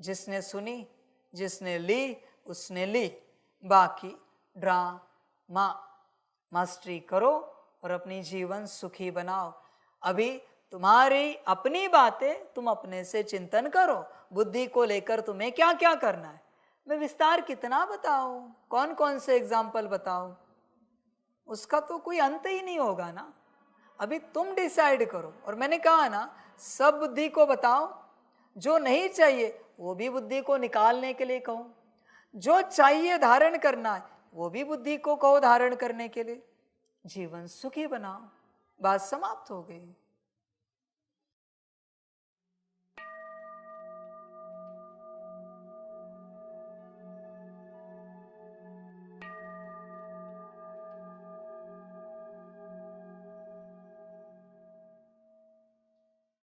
जिसने सुनी, जिसने ली, उसने ली। बाकी ड्रामा मास्टरी करो और अपनी जीवन सुखी बनाओ। अभी तुम्हारी अपनी बातें तुम अपने से चिंतन करो। बुद्धि को लेकर तुम्हें क्या क्या करना है मैं विस्तार कितना बताऊं, कौन कौन से एग्जाम्पल बताऊं, उसका तो कोई अंत ही नहीं होगा ना। अभी तुम डिसाइड करो। और मैंने कहा ना, सब बुद्धि को बताओ, जो नहीं चाहिए वो भी बुद्धि को निकालने के लिए कहो, जो चाहिए धारण करना है वो भी बुद्धि को कहो धारण करने के लिए। जीवन सुखी बनाओ। बात समाप्त हो गई।